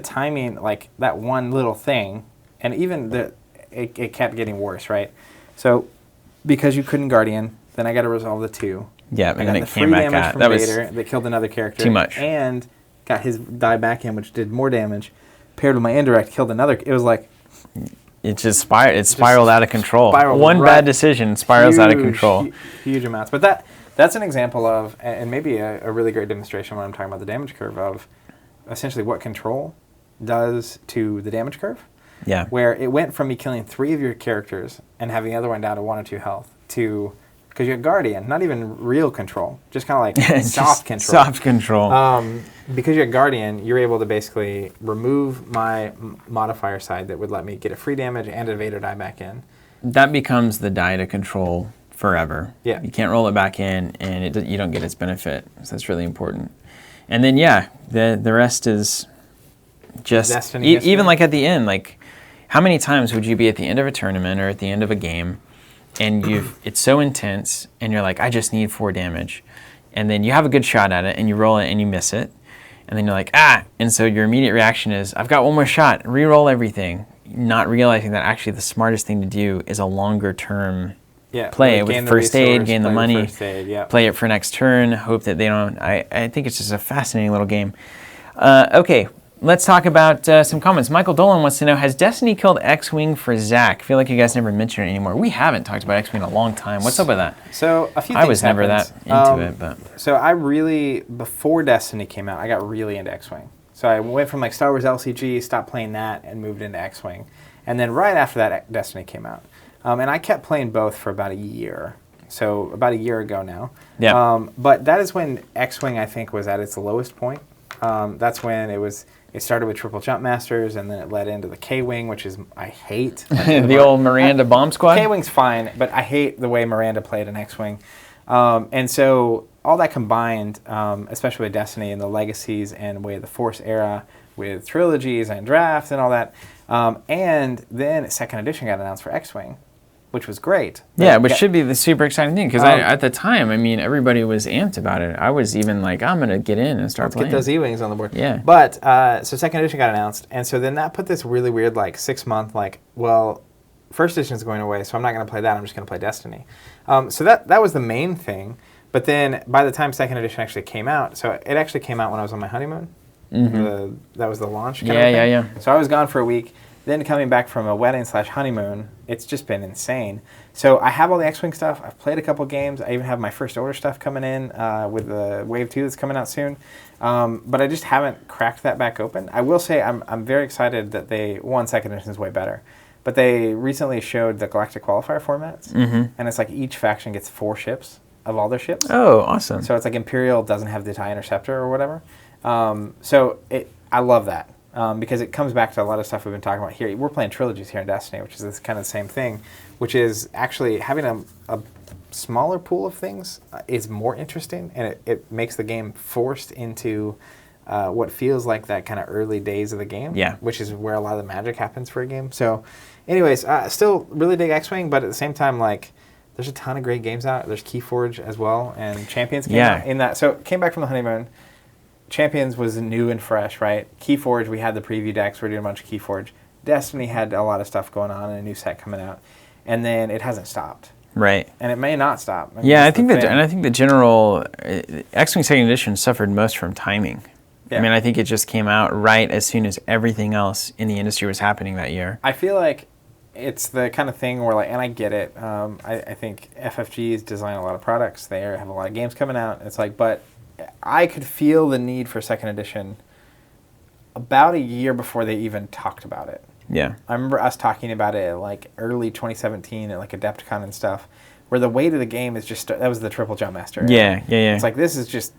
timing, like, that one little thing, and even it kept getting worse, right? So... Because you couldn't Guardian, then I got to resolve the 2. Yeah, and then the it came back damage out. from That was Vader that killed another character. too much. And got his die back in, which did more damage. Paired with my indirect, killed another. It was like... It just spiraled out of control. Spiraled One right- bad decision spirals out of control. Huge amounts. But that's an example of, and maybe a really great demonstration when I'm talking about the damage curve of essentially what control does to the damage curve. Yeah. Where it went from me killing 3 of your characters and having the other one down to 1 or 2 health to, because you had Guardian, not even real control, just kind of like soft control. Soft control. Because you had Guardian, you're able to basically remove my modifier side that would let me get a free damage and a Vader die back in. That becomes the die to control forever. Yeah. You can't roll it back in, and you don't get its benefit. So that's really important. And then, yeah, the rest is just, Destiny history. even like at the end, like, how many times would you be at the end of a tournament or at the end of a game, and it's so intense, and you're like, I just need 4 damage. And then you have a good shot at it, and you roll it, and you miss it. And then you're like, and so your immediate reaction is, I've got 1 more shot, re-roll everything, not realizing that actually the smartest thing to do is a longer-term play like with first aid, gain the money, first aid, yeah. play it for next turn, hope that they don't... I think it's just a fascinating little game. Okay, let's talk about some comments. Michael Dolan wants to know, has Destiny killed X-Wing for Zach? I feel like you guys never mentioned it anymore. We haven't talked about X-Wing in a long time. What's up with that? So a few things I was never that happened. into it, but... So I really, before Destiny came out, I got really into X-Wing. So I went from like Star Wars LCG, stopped playing that, and moved into X-Wing. And then right after that, Destiny came out. And I kept playing both for about a year. So about a year ago now. Yeah. But that is when X-Wing, I think, was at its lowest point. That's when it started with Triple Jump Masters, and then it led into the K-Wing, which is, I hate. The old Miranda Bomb Squad? K-Wing's fine, but I hate the way Miranda played in X-Wing. And so all that combined, especially with Destiny and the Legacies and with the Force era, with Trilogies and Drafts and all that, and then second edition got announced for X-Wing, which was great. Yeah, which should be the super exciting thing, because at the time, I mean, everybody was amped about it. I was even like, I'm going to get in and start playing. Get those E-Wings on the board. Yeah. But, so second edition got announced, and so then that put this really weird, like, 6-month, like, well, first edition's going away, so I'm not going to play that, I'm just going to play Destiny. So that was the main thing, but then by the time second edition actually came out, so it actually came out when I was on my honeymoon. That was the launch. Kind Yeah, of thing. yeah, yeah. So I was gone for a week. Then coming back from a wedding/honeymoon, it's just been insane. So I have all the X-Wing stuff. I've played a couple games. I even have my First Order stuff coming in with the Wave 2 that's coming out soon. But I just haven't cracked that back open. I will say I'm very excited that second edition is way better. But they recently showed the Galactic Qualifier formats. And it's like each faction gets 4 ships of all their ships. Oh, awesome. So it's like Imperial doesn't have the TIE Interceptor or whatever. I love that. Because it comes back to a lot of stuff we've been talking about here. We're playing Trilogies here in Destiny, which is this kind of the same thing, which is actually having a smaller pool of things is more interesting, and it makes the game forced into what feels like that kind of early days of the game, which is where a lot of the magic happens for a game. So anyways, still really dig X-Wing, but at the same time, like, there's a ton of great games out. There's Keyforge as well, and Champions came out in that. So came back from the honeymoon. Champions was new and fresh, right? Keyforge, we had the preview decks. We're doing a bunch of Keyforge. Destiny had a lot of stuff going on and a new set coming out. And then it hasn't stopped. Right. And it may not stop. I mean, I think the general X-Wing Second Edition suffered most from timing. Yeah. I mean, I think it just came out right as soon as everything else in the industry was happening that year. I feel like it's the kind of thing where, like, and I get it. I think FFGs design a lot of products. They have a lot of games coming out. It's like, but I could feel the need for second edition about a year before they even talked about it. Yeah. I remember us talking about it like early 2017 at like Adepticon and stuff, where the weight of the game is just, that was the Triple Jump Master. Yeah. It's like, this is just,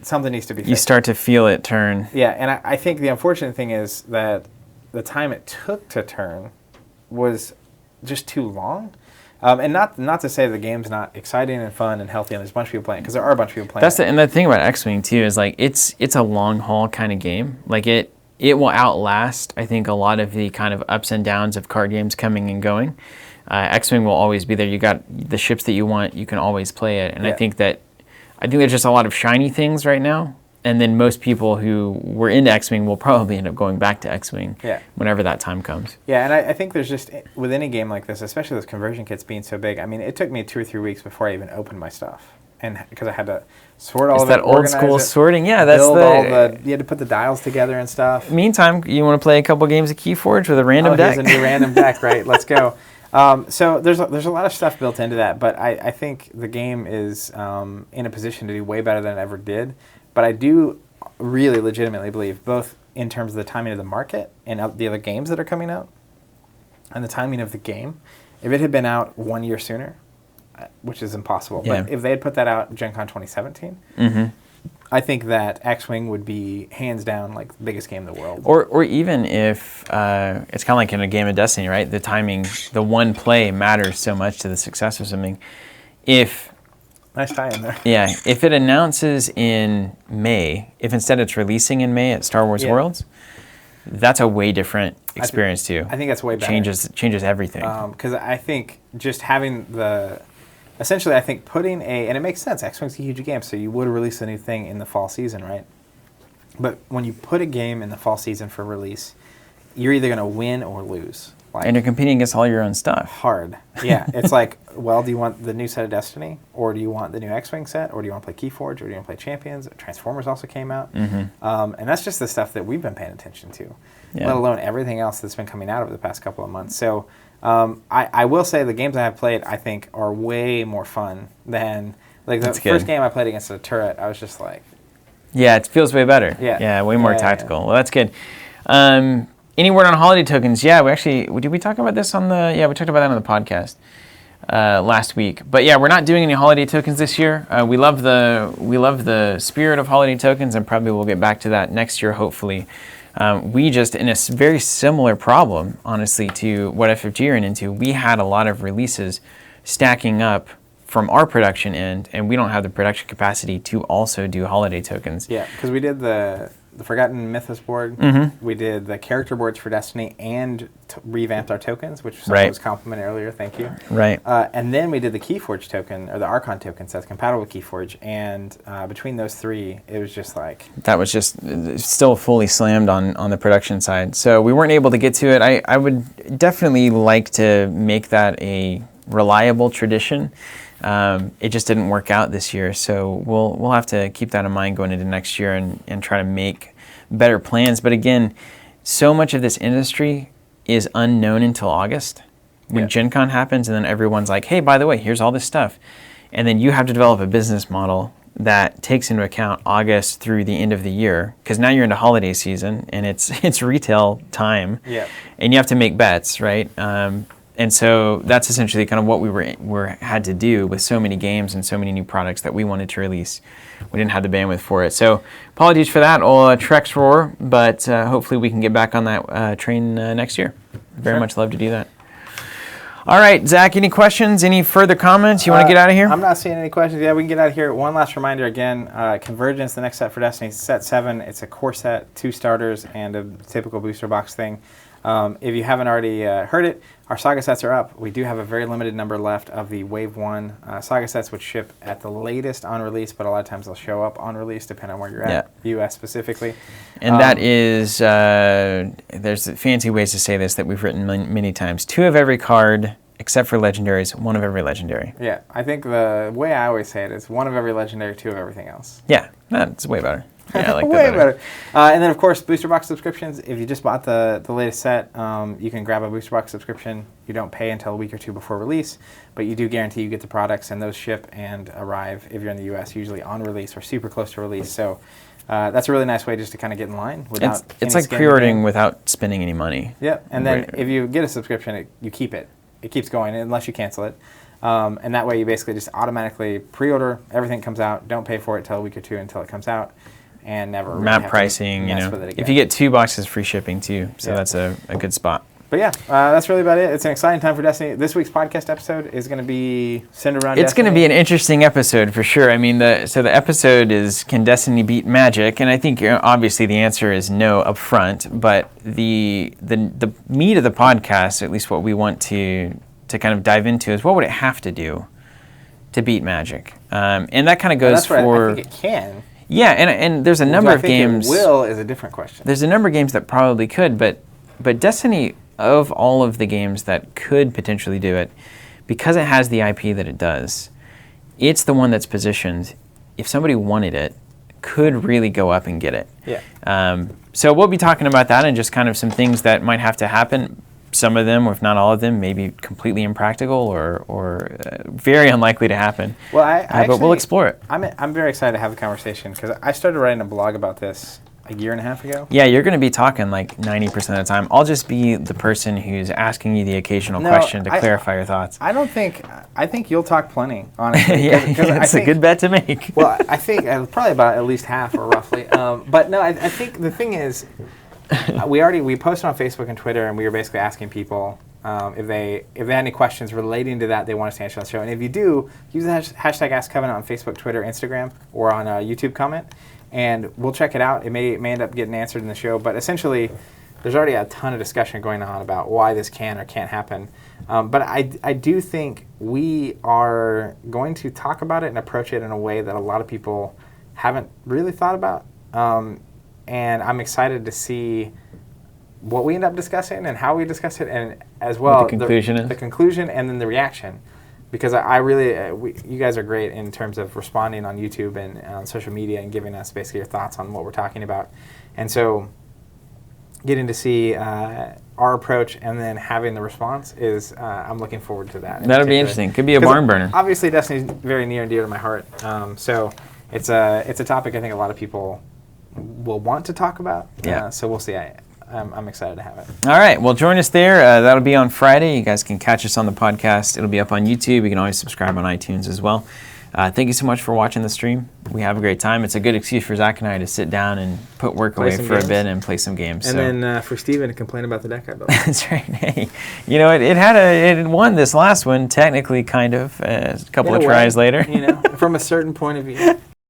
something needs to be fixed. You start to feel it turn. Yeah, and I think the unfortunate thing is that the time it took to turn was just too long. And not to say the game's not exciting and fun and healthy, and there's a bunch of people playing, because there are a bunch of people playing. And the thing about X-Wing too is, like, it's a long haul kind of game. Like, it will outlast, I think, a lot of the kind of ups and downs of card games coming and going. X-Wing will always be there. You got the ships that you want, you can always play it. And I think there's just a lot of shiny things right now. And then most people who were into X-Wing will probably end up going back to X-Wing whenever that time comes. Yeah, and I think there's just, with any game like this, especially those conversion kits being so big, I mean, it took me 2 or 3 weeks before I even opened my stuff. And because I had to sort all of it, that old school sorting. Yeah, that's you had to put the dials together and stuff. Meantime, you want to play a couple games of Keyforge with a random deck? Here's a new random deck, right? Let's go. So there's a lot of stuff built into that, but I think the game is in a position to do way better than it ever did. But I do really legitimately believe, both in terms of the timing of the market and the other games that are coming out, and the timing of the game, if it had been out 1 year sooner, which is impossible, but if they had put that out Gen Con 2017, I think that X-Wing would be hands down like the biggest game in the world. Or even if it's kind of like in a game of Destiny, right? The timing, the one play matters so much to the success of something. Nice tie in there. Yeah, if it announces in May, if instead it's releasing in May at Star Wars Worlds, that's a way different experience too. I think that's way better. Changes everything. Because I think just having essentially I think putting and it makes sense, X-Wing's a huge game, so you would release a new thing in the fall season, right? But when you put a game in the fall season for release, you're either going to win or lose. Like, and you're competing against all your own stuff. Hard. Yeah. It's like, well, do you want the new set of Destiny? Or do you want the new X-Wing set? Or do you want to play Keyforge? Or do you want to play Champions? Transformers also came out. And that's just the stuff that we've been paying attention to, let alone everything else that's been coming out over the past couple of months. So I will say the games I have played, I think, are way more fun than, like, the first game I played against a turret, I was just like... Yeah, it feels way better. Yeah. Way more tactical. Yeah. Well, that's good. Any word on holiday tokens? Yeah, did we talk about this on the? Yeah, we talked about that on the podcast last week. But yeah, we're not doing any holiday tokens this year. We love the spirit of holiday tokens, and probably we'll get back to that next year, hopefully. We just, in a very similar problem, honestly, to what FFG ran into, we had a lot of releases stacking up from our production end, and we don't have the production capacity to also do holiday tokens. Yeah, because we did the Forgotten Mythos board. We did the character boards for Destiny and revamped our tokens, which someone was complimented earlier. Thank you. Right. And then we did the Keyforge token, or the Archon token sets compatible with Keyforge. And between those three, it was just like... That was just still fully slammed on the production side. So we weren't able to get to it. I would definitely like to make that a reliable tradition. It just didn't work out this year, so we'll have to keep that in mind going into next year and try to make better plans. But again, so much of this industry is unknown until August when Gen Con happens, and then everyone's like, hey, by the way, here's all this stuff. And then you have to develop a business model that takes into account August through the end of the year, because now you're into holiday season and it's retail time, and you have to make bets, right? And so that's essentially kind of what we had to do with so many games and so many new products that we wanted to release. We didn't have the bandwidth for it. So apologies for that, old Trex roar, but hopefully we can get back on that train next year. Very much love to do that. All right, Zach, any questions? Any further comments? You want to get out of here? I'm not seeing any questions. Yeah, we can get out of here. One last reminder again, Convergence, the next set for Destiny, set 7. It's a core set, 2 starters, and a typical booster box thing. If you haven't already heard it, our Saga sets are up. We do have a very limited number left of the Wave 1 Saga sets, which ship at the latest on release, but a lot of times they'll show up on release depending on where you're at, US specifically. And that is, there's fancy ways to say this that we've written many times. 2 of every card, except for legendaries, 1 of every legendary. Yeah, I think the way I always say it is 1 of every legendary, 2 of everything else. Yeah, that's way better. Yeah, I like that way better. And then, of course, booster box subscriptions. If you just bought the latest set, you can grab a booster box subscription. You don't pay until a week or 2 before release, but you do guarantee you get the products, and those ship and arrive if you're in the U.S., usually on release or super close to release. So that's a really nice way just to kind of get in line without It's like pre-ordering without spending any money. Yep, and then if you get a subscription, you keep it. It keeps going unless you cancel it. And that way you basically just automatically pre-order, everything comes out, don't pay for it until a week or 2 until it comes out, and never really map have pricing, to mess with it again. If you get 2 boxes, free shipping too, so that's a good spot. But yeah, that's really about it. It's an exciting time for Destiny. This week's podcast episode is going to be centered around Destiny. It's going to be an interesting episode for sure. I mean, the episode is, can Destiny beat Magic? And I think obviously the answer is no up front, but the meat of the podcast, at least what we want to kind of dive into, is what would it have to do to beat Magic? And that kind of goes for... I think it can. Yeah, and there's a number of games... it will is a different question. There's a number of games that probably could, but Destiny, of all of the games that could potentially do it, because it has the IP that it does, it's the one that's positioned, if somebody wanted it, could really go up and get it. Yeah. So we'll be talking about that and just kind of some things that might have to happen. Some of them, or if not all of them, may be completely impractical or very unlikely to happen. Well, but we'll explore it. I'm very excited to have a conversation because I started writing a blog about this a year and a half ago. Yeah, you're going to be talking like 90% of the time. I'll just be the person who's asking you the occasional question to clarify your thoughts. I think you'll talk plenty, honestly. Yeah, that's a good bet to make. Well, I think probably about at least half or roughly. But no, I think the thing is, we posted on Facebook and Twitter, and we were basically asking people if they had any questions relating to that they want us to answer on the show. And if you do, use the hashtag AskCovenant on Facebook, Twitter, Instagram, or on a YouTube comment, and we'll check it out. It may end up getting answered in the show, but essentially, there's already a ton of discussion going on about why this can or can't happen. But I do think we are going to talk about it and approach it in a way that a lot of people haven't really thought about. And I'm excited to see what we end up discussing and how we discuss it, and as well what the conclusion the conclusion and then the reaction. Because I really, you guys are great in terms of responding on YouTube and on social media and giving us basically your thoughts on what we're talking about. And so getting to see our approach and then having the response is, I'm looking forward to that. That'll be interesting. Could be a barn burner. Obviously, Destiny's very near and dear to my heart. So it's a topic I think a lot of people will want to talk about. Yeah. So we'll see. I'm excited to have it. All right. Well, join us there. That'll be on Friday. You guys can catch us on the podcast. It'll be up on YouTube. You can always subscribe on iTunes as well. Thank you so much for watching the stream. We have a great time. It's a good excuse for Zach and I to sit down and put work away for a bit and play some games. And then for Steven to complain about the deck I built. That's right. Hey, you know, it won this last one, technically, kind of, a couple of tries later. You know, from a certain point of view.